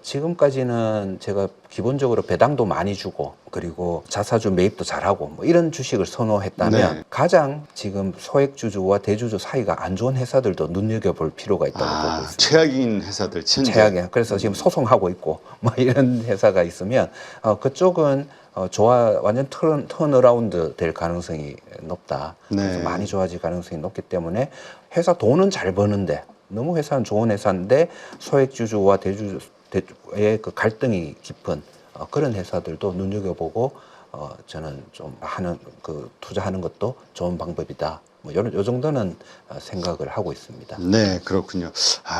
Speaker 1: 지금까지는 제가 기본적으로 배당도 많이 주고 그리고 자사주 매입도 잘하고 뭐 이런 주식을 선호했다면
Speaker 2: 네.
Speaker 1: 가장 지금 소액주주와 대주주 사이가 안 좋은 회사들도 눈여겨볼 필요가 있다고 보고 있습니다.
Speaker 2: 최악인 회사들
Speaker 1: 최악의. 그래서 지금 소송하고 있고 뭐 이런 회사가 있으면 그쪽은 완전 턴어라운드 될 가능성이 높다. 그래서
Speaker 2: 네.
Speaker 1: 많이 좋아질 가능성이 높기 때문에 회사 돈은 잘 버는데 너무 회사는 좋은 회사인데 소액주주와 대주주의 그 갈등이 깊은 그런 회사들도 눈여겨보고 저는 좀 투자하는 것도 좋은 방법이다. 뭐 요 정도는 생각을 하고 있습니다.
Speaker 2: 네, 그렇군요.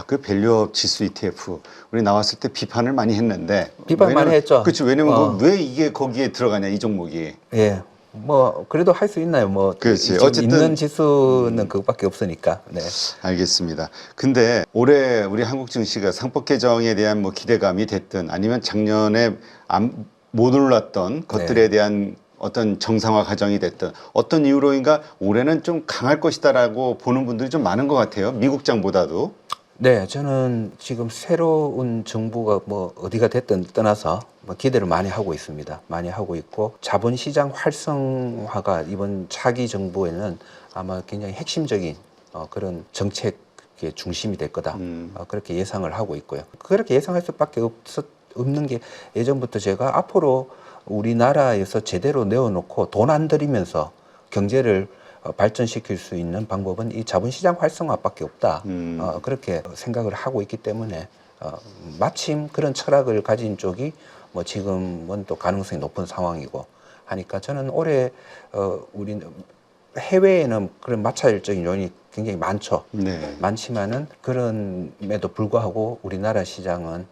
Speaker 2: 그 밸류업 지수 ETF 우리 나왔을 때 비판을 많이 했는데
Speaker 1: 비판 많이 했죠.
Speaker 2: 그렇죠. 왜냐면 왜 이게 거기에 들어가냐 이 종목이.
Speaker 1: 예. 뭐 그래도 할 수 있나요? 뭐
Speaker 2: 그렇지.
Speaker 1: 지금
Speaker 2: 어쨌든
Speaker 1: 있는 지수는 그것밖에 없으니까. 네.
Speaker 2: 알겠습니다. 근데 올해 우리 한국 증시가 상법 개정에 대한 뭐 기대감이 됐든 아니면 작년에 못 올랐던 것들에 대한 어떤 정상화 과정이 됐든 어떤 이유로인가 올해는 좀 강할 것이다라고 보는 분들이 좀 많은 것 같아요. 미국장보다도.
Speaker 1: 네, 저는 지금 새로운 정부가 뭐 어디가 됐든 떠나서 뭐 기대를 많이 하고 있습니다. 많이 하고 있고 자본시장 활성화가 이번 차기 정부에는 아마 굉장히 핵심적인 그런 정책의 중심이 될 거다. 그렇게 예상을 하고 있고요. 그렇게 예상할 수밖에 없는 게 예전부터 제가 앞으로 우리나라에서 제대로 내어놓고 돈 안 들이면서 경제를 발전시킬 수 있는 방법은 이 자본시장 활성화밖에 없다. 그렇게 생각을 하고 있기 때문에 마침 그런 철학을 가진 쪽이 뭐 지금은 또 가능성이 높은 상황이고 하니까 저는 올해 우리 해외에는 그런 마찰적인 요인이 굉장히 많죠.
Speaker 2: 네.
Speaker 1: 많지만은 그럼에도 불구하고 우리나라 시장은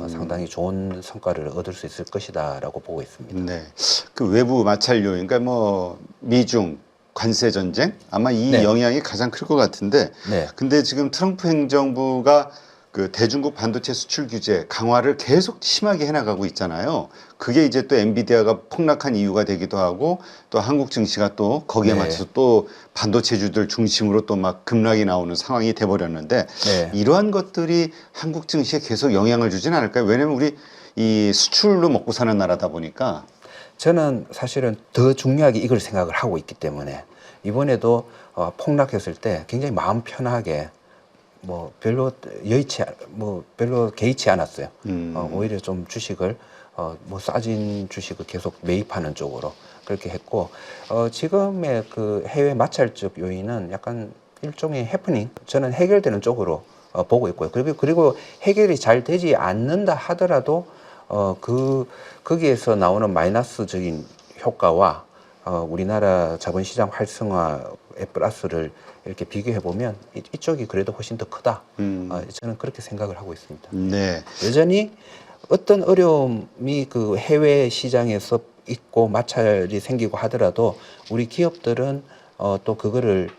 Speaker 1: 상당히 좋은 성과를 얻을 수 있을 것이다라고 보고 있습니다.
Speaker 2: 네. 그 외부 마찰 요인, 그러니까 뭐 미중 관세 전쟁 아마 이
Speaker 1: 네.
Speaker 2: 영향이 가장 클 것 같은데.
Speaker 1: 네.
Speaker 2: 근데 지금 트럼프 행정부가 그 대중국 반도체 수출 규제 강화를 계속 심하게 해나가고 있잖아요. 그게 이제 또 엔비디아가 폭락한 이유가 되기도 하고 또 한국 증시가 또 거기에
Speaker 1: 네.
Speaker 2: 맞춰서 또 반도체주들 중심으로 또 막 급락이 나오는 상황이 돼버렸는데
Speaker 1: 네.
Speaker 2: 이러한 것들이 한국 증시에 계속 영향을 주진 않을까요? 왜냐면 우리 이 수출로 먹고 사는 나라다 보니까.
Speaker 1: 저는 사실은 더 중요하게 이걸 생각을 하고 있기 때문에 이번에도 폭락했을 때 굉장히 마음 편하게 뭐 별로 별로 개의치 않았어요. 오히려 좀 주식을 뭐 싸진 주식을 계속 매입하는 쪽으로 그렇게 했고 지금의 그 해외 마찰적 요인은 약간 일종의 해프닝, 저는 해결되는 쪽으로 보고 있고요. 그리고 해결이 잘 되지 않는다 하더라도 거기에서 나오는 마이너스적인 효과와 우리나라 자본시장 활성화의 플러스를 이렇게 비교해 보면 이쪽이 그래도 훨씬 더 크다. 저는 그렇게 생각을 하고 있습니다.
Speaker 2: 네.
Speaker 1: 여전히 어떤 어려움이 그 해외 시장에서 있고 마찰이 생기고 하더라도 우리 기업들은 또 그거를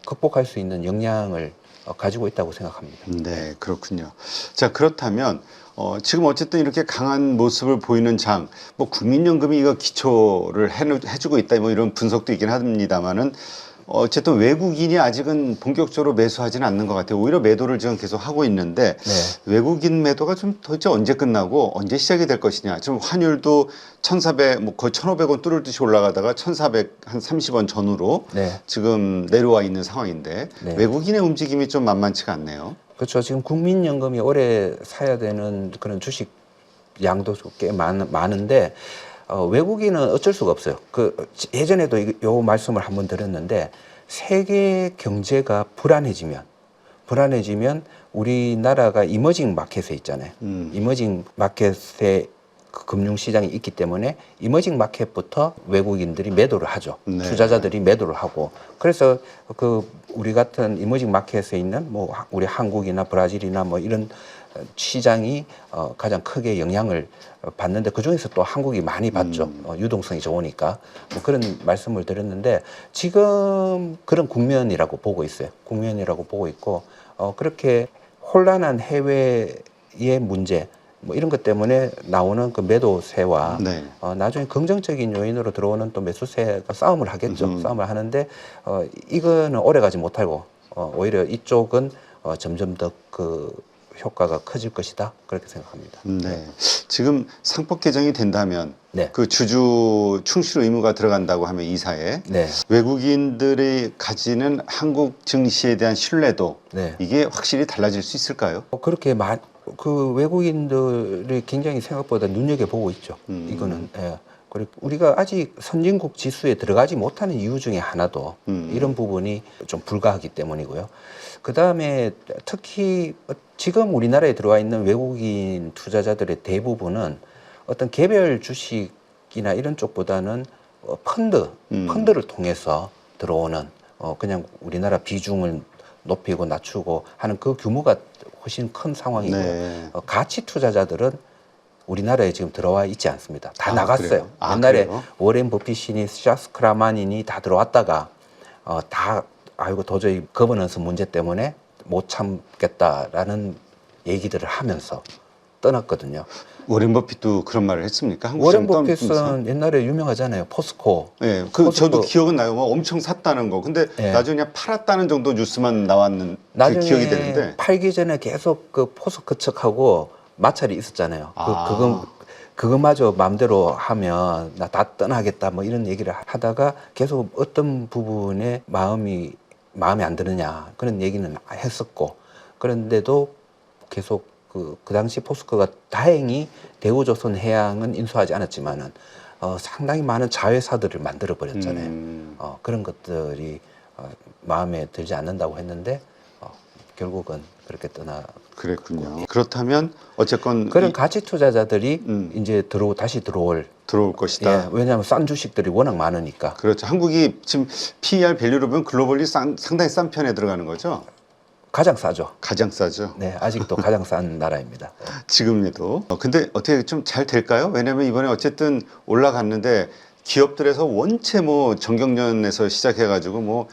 Speaker 1: 극복할 수 있는 역량을 가지고 있다고 생각합니다.
Speaker 2: 네, 그렇군요. 자, 그렇다면 지금 어쨌든 이렇게 강한 모습을 보이는 장, 뭐 국민연금이 이거 기초를 해주고 있다, 뭐 이런 분석도 있긴 합니다만은 어쨌든 외국인이 아직은 본격적으로 매수하지는 않는 것 같아요. 오히려 매도를 지금 계속 하고 있는데
Speaker 1: 네.
Speaker 2: 외국인 매도가 좀 도대체 언제 끝나고 언제 시작이 될 것이냐. 지금 환율도 1,400, 뭐 거의 1,500원 뚫을 듯이 올라가다가 1,400, 한 30원 전후로
Speaker 1: 네.
Speaker 2: 지금 내려와 있는 상황인데
Speaker 1: 네.
Speaker 2: 외국인의 움직임이 좀 만만치가 않네요.
Speaker 1: 그렇죠. 지금 국민연금이 올해 사야 되는 그런 주식 양도 꽤 많은데 외국인은 어쩔 수가 없어요. 예전에도 요 말씀을 한번 드렸는데 세계 경제가 불안해지면 우리나라가 이머징 마켓에 있잖아요. 이머징 마켓에 그 금융시장이 있기 때문에 이머징 마켓부터 외국인들이 매도를 하죠.
Speaker 2: 네.
Speaker 1: 투자자들이 매도를 하고 그래서 우리 같은 이머징 마켓에 있는 뭐 우리 한국이나 브라질이나 뭐 이런 시장이 가장 크게 영향을 받는데 그중에서 또 한국이 많이 받죠. 유동성이 좋으니까 뭐 그런 말씀을 드렸는데 지금 그런 국면이라고 보고 있어요. 국면이라고 보고 있고 그렇게 혼란한 해외의 문제 뭐 이런 것 때문에 나오는 그 매도세와
Speaker 2: 네.
Speaker 1: 나중에 긍정적인 요인으로 들어오는 또 매수세가 싸움을 하겠죠. 싸움을 하는데 이거는 오래가지 못하고 오히려 이쪽은 점점 더 그 효과가 커질 것이다 그렇게 생각합니다.
Speaker 2: 네. 지금 상법 개정이 된다면
Speaker 1: 네.
Speaker 2: 그 주주 충실 의무가 들어간다고 하면 이사에
Speaker 1: 네.
Speaker 2: 외국인들이 가지는 한국 증시에 대한 신뢰도
Speaker 1: 네.
Speaker 2: 이게 확실히 달라질 수 있을까요?
Speaker 1: 그렇게 그 외국인들이 굉장히 생각보다 눈여겨보고 있죠. 이거는. 예. 그리고 우리가 아직 선진국 지수에 들어가지 못하는 이유 중에 하나도 이런 부분이 좀 불가하기 때문이고요. 그 다음에 특히 지금 우리나라에 들어와 있는 외국인 투자자들의 대부분은 어떤 개별 주식이나 이런 쪽보다는 펀드를 통해서 들어오는 그냥 우리나라 비중을 높이고 낮추고 하는 그 규모가 훨씬 큰 상황이고요.
Speaker 2: 네.
Speaker 1: 가치 투자자들은 우리나라에 지금 들어와 있지 않습니다. 다
Speaker 2: 아,
Speaker 1: 나갔어요.
Speaker 2: 그래요? 아,
Speaker 1: 옛날에
Speaker 2: 그래요?
Speaker 1: 워렌 버핏이니 샤스크라만이니 다 들어왔다가 아이고 도저히 거버넌스 문제 때문에 못 참겠다라는 얘기들을 하면서 떠났거든요.
Speaker 2: 워렌 버핏도 그런 말을 했습니까? 한국
Speaker 1: 워렌
Speaker 2: 시장 떠나면서?
Speaker 1: 버핏은 옛날에 유명하잖아요. 포스코.
Speaker 2: 네,
Speaker 1: 포스코.
Speaker 2: 저도 기억은 나요. 뭐 엄청 샀다는 거. 근데
Speaker 1: 네.
Speaker 2: 나중에 그냥 팔았다는 정도 뉴스만 나왔는 그
Speaker 1: 나중에
Speaker 2: 기억이 되는데.
Speaker 1: 팔기 전에 계속 그 포스코 측하고 마찰이 있었잖아요. 그거마저 마음대로 하면 나 다 떠나겠다 뭐 이런 얘기를 하다가 계속 어떤 부분에 마음에 안 드느냐 그런 얘기는 했었고 그런데도 계속 그 당시 포스코가 다행히 대우조선 해양은 인수하지 않았지만은 상당히 많은 자회사들을 만들어 버렸잖아요. 그런 것들이 마음에 들지 않는다고 했는데 결국은 그렇게
Speaker 2: 그랬군요. 그렇다면 어쨌건
Speaker 1: 그런 가치 투자자들이 이제 다시 들어올
Speaker 2: 들어올 것이다.
Speaker 1: 예, 왜냐하면 싼 주식들이 워낙 많으니까.
Speaker 2: 그렇죠. 한국이 지금 PER 밸류로 보면 글로벌리 상당히 싼 편에 들어가는 거죠.
Speaker 1: 가장 싸죠.
Speaker 2: 가장 싸죠.
Speaker 1: 네, 아직도 가장 싼 나라입니다.
Speaker 2: 지금에도. 근데 어떻게 좀 잘 될까요? 왜냐면 이번에 어쨌든 올라갔는데 기업들에서 원체 뭐 정경련에서 시작해가지고 뭐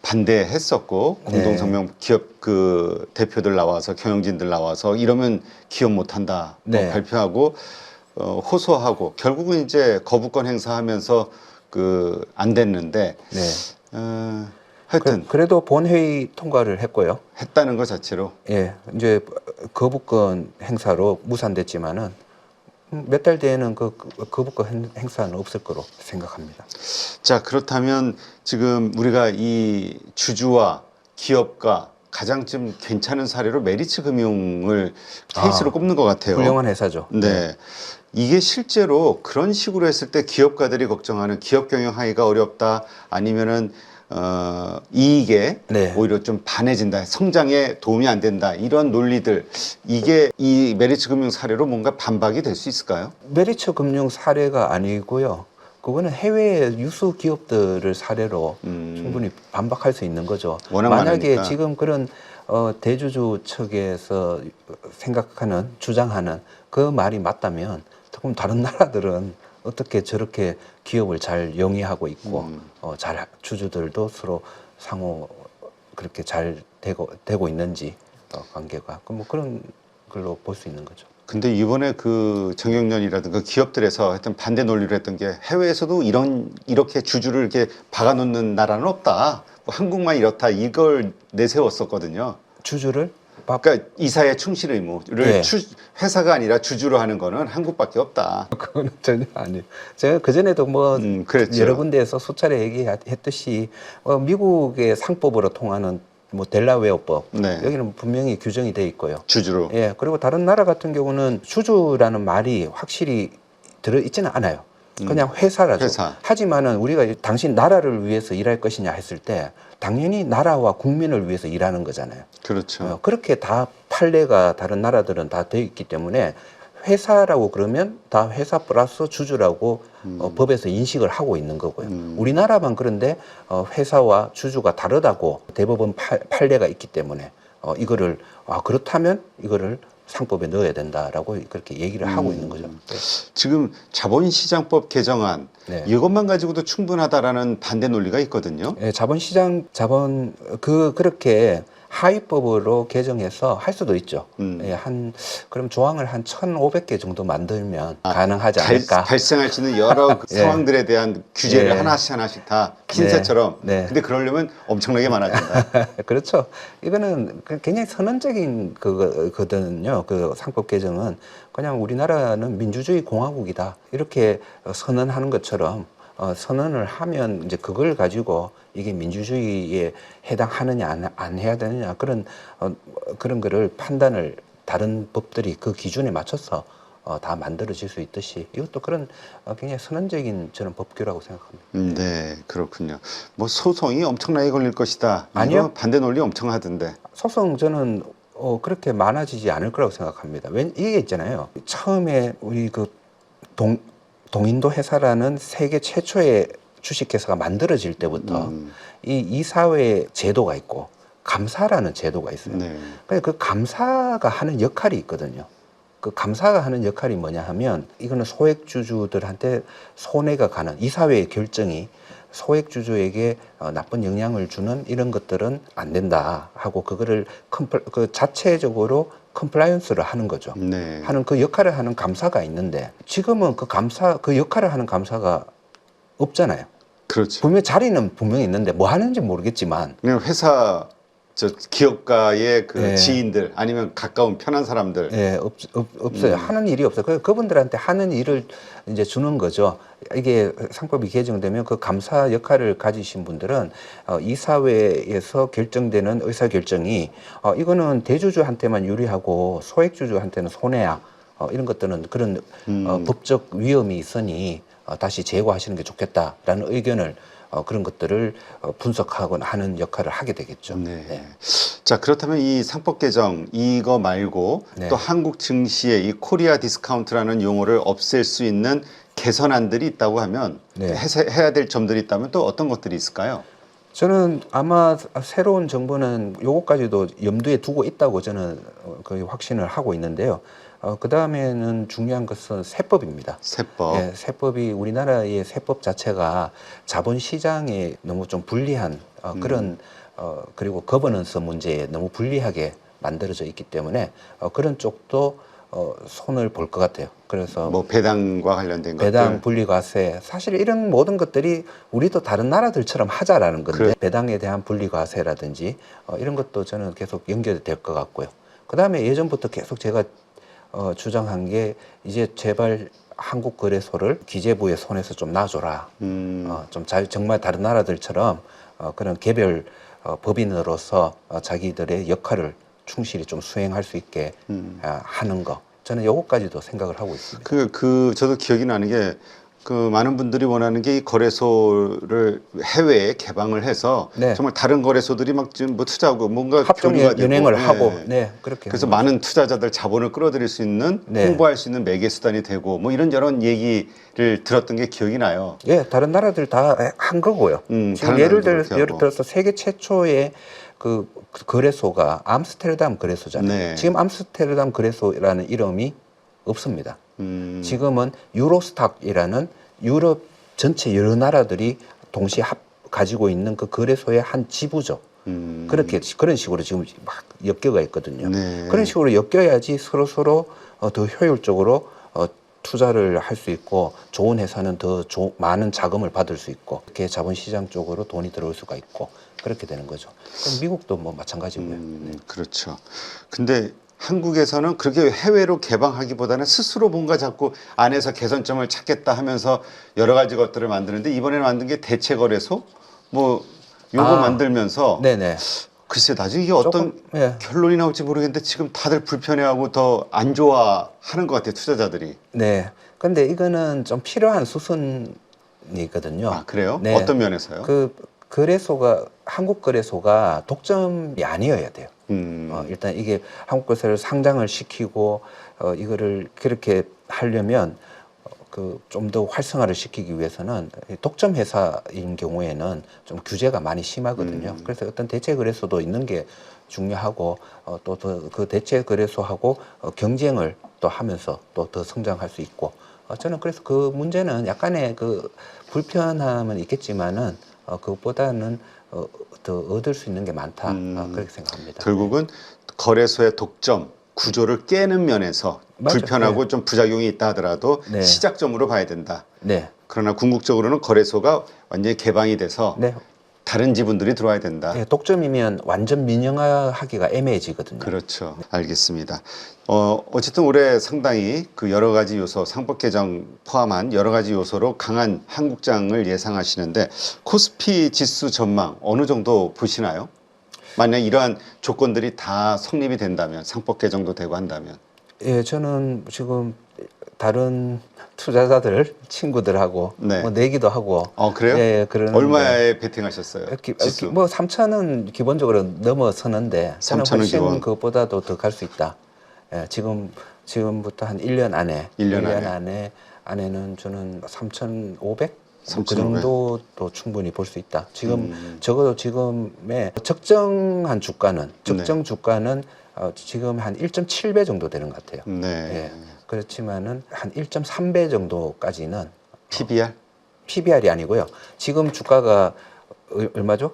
Speaker 2: 반대했었고
Speaker 1: 네.
Speaker 2: 공동성명 기업 그 대표들 나와서 경영진들 나와서 이러면 기업 못한다
Speaker 1: 네.
Speaker 2: 발표하고 호소하고 결국은 이제 거부권 행사하면서 그 안 됐는데
Speaker 1: 네.
Speaker 2: 하여튼
Speaker 1: 그래도 본회의 통과를 했고요.
Speaker 2: 했다는 것 자체로
Speaker 1: 예, 이제 거부권 행사로 무산됐지만은 몇 달 뒤에는 그 거부권 행사는 없을 거로 생각합니다.
Speaker 2: 자 그렇다면 지금 우리가 이 주주와 기업가 가장 좀 괜찮은 사례로 메리츠 금융을 케이스로 꼽는 것 같아요.
Speaker 1: 훌륭한 회사죠.
Speaker 2: 네. 이게 실제로 그런 식으로 했을 때 기업가들이 걱정하는 기업 경영하기가 어렵다 아니면은 이익에
Speaker 1: 네.
Speaker 2: 오히려 좀 반해진다 성장에 도움이 안 된다 이런 논리들 이게 이 메리츠 금융 사례로 뭔가 반박이 될 수 있을까요?
Speaker 1: 메리츠 금융 사례가 아니고요. 그거는 해외 유수 기업들을 사례로 충분히 반박할 수 있는 거죠.
Speaker 2: 워낙
Speaker 1: 만약에
Speaker 2: 많으니까.
Speaker 1: 지금 그런 대주주 측에서 생각하는 주장하는 그 말이 맞다면 그럼 다른 나라들은 어떻게 저렇게 기업을 잘 영위하고 있고 잘 주주들도 서로 상호 그렇게 잘 되고 있는지 관계가 뭐 그런 걸로 볼 수 있는 거죠.
Speaker 2: 근데 이번에 그 정경련이라든가 기업들에서 하여튼 반대 논리를 했던 게 해외에서도 이렇게 주주를 이렇게 박아놓는 나라는 없다. 뭐 한국만 이렇다. 이걸 내세웠었거든요.
Speaker 1: 주주를
Speaker 2: 그러니까 이사의 충실 의무를
Speaker 1: 네.
Speaker 2: 회사가 아니라 주주로 하는 거는 한국밖에 없다.
Speaker 1: 그거는 전혀 아니에요. 제가 그전에도 뭐
Speaker 2: 그랬죠.
Speaker 1: 여러 군데에서 수차례 얘기했듯이 미국의 상법으로 통하는 뭐 델라웨어법
Speaker 2: 네.
Speaker 1: 여기는 분명히 규정이 돼 있고요.
Speaker 2: 주주로.
Speaker 1: 예, 그리고 다른 나라 같은 경우는 주주라는 말이 확실히 들어 있지는 않아요. 그냥 회사라죠.
Speaker 2: 회사.
Speaker 1: 하지만은 우리가 당신 나라를 위해서 일할 것이냐 했을 때 당연히 나라와 국민을 위해서 일하는 거잖아요.
Speaker 2: 그렇죠.
Speaker 1: 그렇게 다 판례가 다른 나라들은 다 되어 있기 때문에 회사라고 그러면 다 회사 플러스 주주라고 법에서 인식을 하고 있는 거고요. 우리나라만 그런데 회사와 주주가 다르다고 대법원 판례가 있기 때문에 이거를 그렇다면 이거를 상법에 넣어야 된다라고 그렇게 얘기를 하고 있는 거죠.
Speaker 2: 지금 자본시장법 개정안
Speaker 1: 네.
Speaker 2: 이것만 가지고도 충분하다라는 반대 논리가 있거든요.
Speaker 1: 예, 그렇게 하위법으로 개정해서 할 수도 있죠. 예, 그럼 조항을 한 1,500개 정도 만들면 가능하지 않을까.
Speaker 2: 발생할 수 있는 여러 그
Speaker 1: 예.
Speaker 2: 상황들에 대한 규제를
Speaker 1: 예.
Speaker 2: 하나씩 다 핀셋처럼.
Speaker 1: 네.
Speaker 2: 근데 그러려면 엄청나게 많아진다.
Speaker 1: 그렇죠. 이거는 굉장히 선언적인 거거든요. 그 상법 개정은 그냥 우리나라는 민주주의 공화국이다. 이렇게 선언하는 것처럼 선언을 하면 이제 그걸 가지고 이게 민주주의에 해당하느냐 안 해야 되느냐 그런 거를 판단을 다른 법들이 그 기준에 맞춰서 다 만들어질 수 있듯이 이것도 그런 굉장히 선언적인 저는 법규라고 생각합니다.
Speaker 2: 네, 그렇군요. 뭐 소송이 엄청나게 걸릴 것이다. 이거
Speaker 1: 아니요.
Speaker 2: 반대 논리 엄청 하던데.
Speaker 1: 소송 저는 그렇게 많아지지 않을 거라고 생각합니다. 이게 있잖아요. 처음에 우리 그 동인도 회사라는 세계 최초의 주식회사가 만들어질 때부터 이 이사회 제도가 있고 감사라는 제도가 있어요.
Speaker 2: 네.
Speaker 1: 그 감사가 하는 역할이 있거든요. 그 감사가 하는 역할이 뭐냐 하면 이거는 소액주주들한테 손해가 가는 이사회의 결정이 소액주주에게 나쁜 영향을 주는 이런 것들은 안 된다 하고 그거를 그 자체적으로 컴플라이언스를 하는 거죠.
Speaker 2: 네.
Speaker 1: 하는 그 역할을 하는 감사가 있는데 지금은 그 역할을 하는 감사가 없잖아요.
Speaker 2: 그렇죠.
Speaker 1: 분명 자리는 분명히 있는데 뭐 하는지 모르겠지만
Speaker 2: 그냥 회사 기업가의 그
Speaker 1: 네.
Speaker 2: 지인들 아니면 가까운 편한 사람들.
Speaker 1: 예, 없어요. 하는 일이 없어요. 그분들한테 하는 일을 이제 주는 거죠. 이게 상법이 개정되면 그 감사 역할을 가지신 분들은 이사회에서 결정되는 의사 결정이 이거는 대주주한테만 유리하고 소액주주한테는 손해야. 이런 것들은 그런 법적 위험이 있으니 다시 제고하시는 게 좋겠다라는 의견을 그런 것들을 분석하거나 하는 역할을 하게 되겠죠.
Speaker 2: 네.
Speaker 1: 네.
Speaker 2: 자, 그렇다면 이 상법 개정 이거 말고
Speaker 1: 네.
Speaker 2: 또 한국 증시의 이 코리아 디스카운트라는 용어를 없앨 수 있는 개선안들이 있다고 하면
Speaker 1: 네.
Speaker 2: 해야 될 점들이 있다면 또 어떤 것들이 있을까요?
Speaker 1: 저는 아마 새로운 정부는 요거까지도 염두에 두고 있다고 저는 거의 확신을 하고 있는데요. 그 다음에는 중요한 것은 세법입니다.
Speaker 2: 세법.
Speaker 1: 예, 세법이 우리나라의 세법 자체가 자본시장에 너무 좀 불리한 그런 그리고 거버넌스 문제에 너무 불리하게 만들어져 있기 때문에 그런 쪽도 손을 볼 것 같아요. 그래서
Speaker 2: 뭐 배당과 관련된
Speaker 1: 배당,
Speaker 2: 것들.
Speaker 1: 분리과세 사실 이런 모든 것들이 우리도 다른 나라들처럼 하자라는 건데
Speaker 2: 그래.
Speaker 1: 배당에 대한 분리과세라든지 이런 것도 저는 계속 연결될 것 같고요. 그 다음에 예전부터 계속 제가 주장한 게 이제 제발 한국거래소를 기재부의 손에서 좀 놔줘라. 좀 정말 다른 나라들처럼 그런 개별 법인으로서 자기들의 역할을 충실히 좀 수행할 수 있게 하는 거. 저는 요거까지도 생각을 하고 있습니다.
Speaker 2: 저도 기억이 나는 게 많은 분들이 원하는 게 이 거래소를 해외에 개방을 해서
Speaker 1: 네.
Speaker 2: 정말 다른 거래소들이 막 지금 뭐 투자하고 뭔가
Speaker 1: 합종
Speaker 2: 교류가 되고,
Speaker 1: 연행을
Speaker 2: 네.
Speaker 1: 하고, 네, 그렇게.
Speaker 2: 그래서
Speaker 1: 하는 거죠.
Speaker 2: 많은 투자자들 자본을 끌어들일 수 있는
Speaker 1: 네.
Speaker 2: 홍보할 수 있는 매개 수단이 되고 뭐 이런 얘기를 들었던 게 기억이 나요.
Speaker 1: 예, 다른 나라들 다 한 거고요. 지금
Speaker 2: 다른
Speaker 1: 예를
Speaker 2: 나라도 그렇게 하고.
Speaker 1: 들어서 세계 최초의 그 거래소가 암스테르담 거래소잖아요.
Speaker 2: 네.
Speaker 1: 지금 암스테르담 거래소라는 이름이 없습니다.
Speaker 2: 음,
Speaker 1: 지금은 유로스탁이라는 유럽 전체 여러 나라들이 동시에 가지고 있는 그 거래소의 한 지부죠. 그런 식으로 지금 막 엮여가 있거든요.
Speaker 2: 네.
Speaker 1: 그런 식으로 엮여야지 서로 더 효율적으로 투자를 할 수 있고 좋은 회사는 더 많은 자금을 받을 수 있고 이렇게 자본시장 쪽으로 돈이 들어올 수가 있고 그렇게 되는 거죠. 그럼 미국도 뭐 마찬가지고요. 네.
Speaker 2: 그렇죠. 근데 한국에서는 그렇게 해외로 개방하기보다는 스스로 뭔가 자꾸 안에서 개선점을 찾겠다 하면서 여러 가지 것들을 만드는데 이번에 만든 게 대체거래소 뭐 요거 만들면서
Speaker 1: 네네.
Speaker 2: 글쎄 나중에 이게 어떤
Speaker 1: 조금, 예.
Speaker 2: 결론이 나올지 모르겠는데 지금 다들 불편해하고 더 안 좋아하는 것 같아요, 투자자들이.
Speaker 1: 네. 근데 이거는 좀 필요한 수순이거든요.
Speaker 2: 아, 그래요?
Speaker 1: 네.
Speaker 2: 어떤 면에서요?
Speaker 1: 한국 거래소가 독점이 아니어야 돼요. 일단 이게 한국 거래소를 상장을 시키고 이거를 그렇게 하려면 좀 더 활성화를 시키기 위해서는 독점 회사인 경우에는 좀 규제가 많이 심하거든요. 그래서 어떤 대체 거래소도 있는 게 중요하고 또 그 대체 거래소하고 경쟁을 또 하면서 또 더 성장할 수 있고 저는 그래서 그 문제는 약간의 그 불편함은 있겠지만은 그것보다는 더 얻을 수 있는 게 많다 그렇게 생각합니다.
Speaker 2: 결국은 거래소의 독점 구조를 깨는 면에서
Speaker 1: 맞죠.
Speaker 2: 불편하고
Speaker 1: 네.
Speaker 2: 좀 부작용이 있다 하더라도
Speaker 1: 네.
Speaker 2: 시작점으로 봐야 된다.
Speaker 1: 네,
Speaker 2: 그러나 궁극적으로는 거래소가 완전히 개방이 돼서
Speaker 1: 네.
Speaker 2: 다른 지분들이 들어와야 된다.
Speaker 1: 예, 독점이면 완전 민영화하기가 애매해지거든요.
Speaker 2: 그렇죠. 알겠습니다. 어쨌든 올해 상당히 그 여러 가지 요소, 상법 개정 포함한 여러 가지 요소로 강한 한국장을 예상하시는데 코스피 지수 전망 어느 정도 보시나요? 만약 이러한 조건들이 다 성립이 된다면, 상법 개정도 되고 한다면.
Speaker 1: 예, 저는 지금 다른 투자자들 친구들하고
Speaker 2: 네.
Speaker 1: 뭐 내기도 하고.
Speaker 2: 그래요?
Speaker 1: 예, 그러는데
Speaker 2: 얼마에 베팅하셨어요? 지수?
Speaker 1: 뭐 3천은 기본적으로 넘어서는데 저는
Speaker 2: 3,000은
Speaker 1: 훨씬
Speaker 2: 기본.
Speaker 1: 그것보다도 더 갈 수 있다. 예, 지금부터 한 1년 안에
Speaker 2: 1년
Speaker 1: 안에는 저는 3,500? 그
Speaker 2: 3,500.
Speaker 1: 정도도 충분히 볼 수 있다. 지금 적어도 지금의 적정 주가는 지금 한 1.7배 정도 되는 것 같아요.
Speaker 2: 네.
Speaker 1: 예. 그렇지만은 한 1.3배 정도까지는
Speaker 2: PBR?
Speaker 1: PBR이 아니고요. 지금 주가가 얼마죠?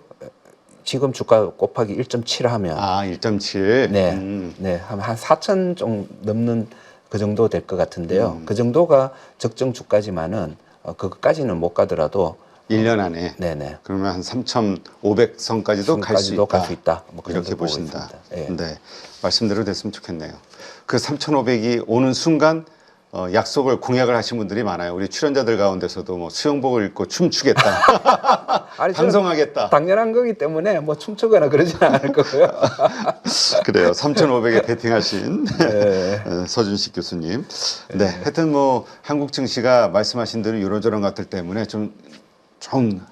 Speaker 1: 지금 주가 곱하기 1.7 하면
Speaker 2: 1.7.
Speaker 1: 네, 네, 한 4천 좀 넘는 그 정도 될 것 같은데요. 그 정도가 적정 주가지만은 그것까지는 못 가더라도
Speaker 2: 1년 안에.
Speaker 1: 네네.
Speaker 2: 그러면 한 3,500선까지도 갈 수 있다.
Speaker 1: 갈 수 있다. 뭐 그
Speaker 2: 이렇게
Speaker 1: 정도 보고
Speaker 2: 보신다.
Speaker 1: 있습니다. 예.
Speaker 2: 네, 말씀대로 됐으면 좋겠네요. 그 3,500이 오는 순간 약속을 공약을 하신 분들이 많아요. 우리 출연자들 가운데서도 뭐 수영복을 입고 춤추겠다,
Speaker 1: 아니,
Speaker 2: 방송하겠다.
Speaker 1: 당연한 거기 때문에 뭐 춤추거나 그러지는 않을 거고요.
Speaker 2: 그래요. 3,500에 베팅하신
Speaker 1: 네.
Speaker 2: 서준식 교수님. 네, 하여튼 뭐 한국 증시가 말씀하신 대로 이런저런 것들 때문에 좀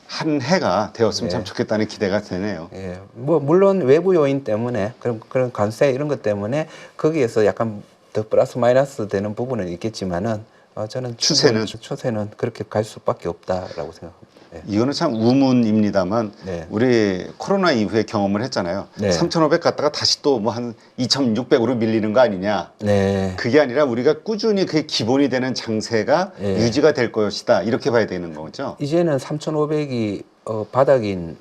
Speaker 2: 한 해가 되었으면 참 좋겠다는 기대가 되네요.
Speaker 1: 예, 뭐 물론 외부 요인 때문에 그런 관세 이런 것 때문에 거기에서 약간 더 플러스 마이너스 되는 부분은 있겠지만은 저는
Speaker 2: 추세는
Speaker 1: 그렇게 갈 수밖에 없다라고 생각합니다. 네.
Speaker 2: 이거는 참 우문입니다만
Speaker 1: 네.
Speaker 2: 우리 코로나 이후에 경험을 했잖아요.
Speaker 1: 네.
Speaker 2: 3,500 갔다가 다시 또 뭐 한 2,600으로 밀리는 거 아니냐.
Speaker 1: 네.
Speaker 2: 그게 아니라 우리가 꾸준히 그게 기본이 되는 장세가
Speaker 1: 네.
Speaker 2: 유지가 될 것이다. 이렇게 봐야 되는 거죠.
Speaker 1: 이제는 3,500이 바닥인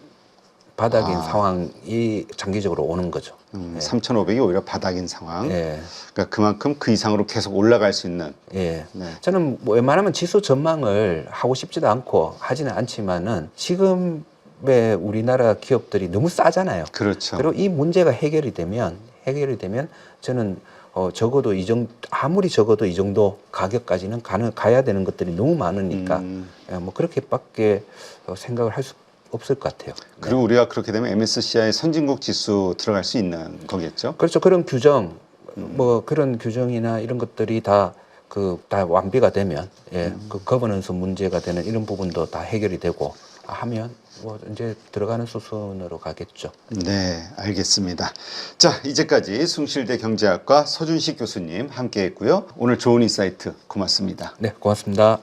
Speaker 1: 상황이 장기적으로 오는 거죠.
Speaker 2: 3,500이 오히려 바닥인 상황.
Speaker 1: 예.
Speaker 2: 그러니까 그만큼 그 이상으로 계속 올라갈 수 있는.
Speaker 1: 예.
Speaker 2: 네.
Speaker 1: 저는 뭐 웬만하면 지수 전망을 하고 싶지도 않고 하지는 않지만은 지금의 우리나라 기업들이 너무 싸잖아요.
Speaker 2: 그렇죠.
Speaker 1: 그리고 이 문제가 해결이 되면 저는 적어도 아무리 적어도 이 정도 가격까지는 가야 되는 것들이 너무 많으니까 뭐 그렇게밖에 생각을 할 수 없을 것 같아요.
Speaker 2: 그리고 우리가 그렇게 되면 MSCI 선진국 지수 들어갈 수 있는 거겠죠?
Speaker 1: 그렇죠. 그런 규정, 뭐 그런 규정이나 이런 것들이 다 완비가 되면, 그 거버넌스 문제가 되는 이런 부분도 다 해결이 되고 하면 뭐 이제 들어가는 수순으로 가겠죠.
Speaker 2: 네, 알겠습니다. 자, 이제까지 숭실대 경제학과 서준식 교수님 함께했고요. 오늘 좋은 인사이트 고맙습니다.
Speaker 1: 네, 고맙습니다.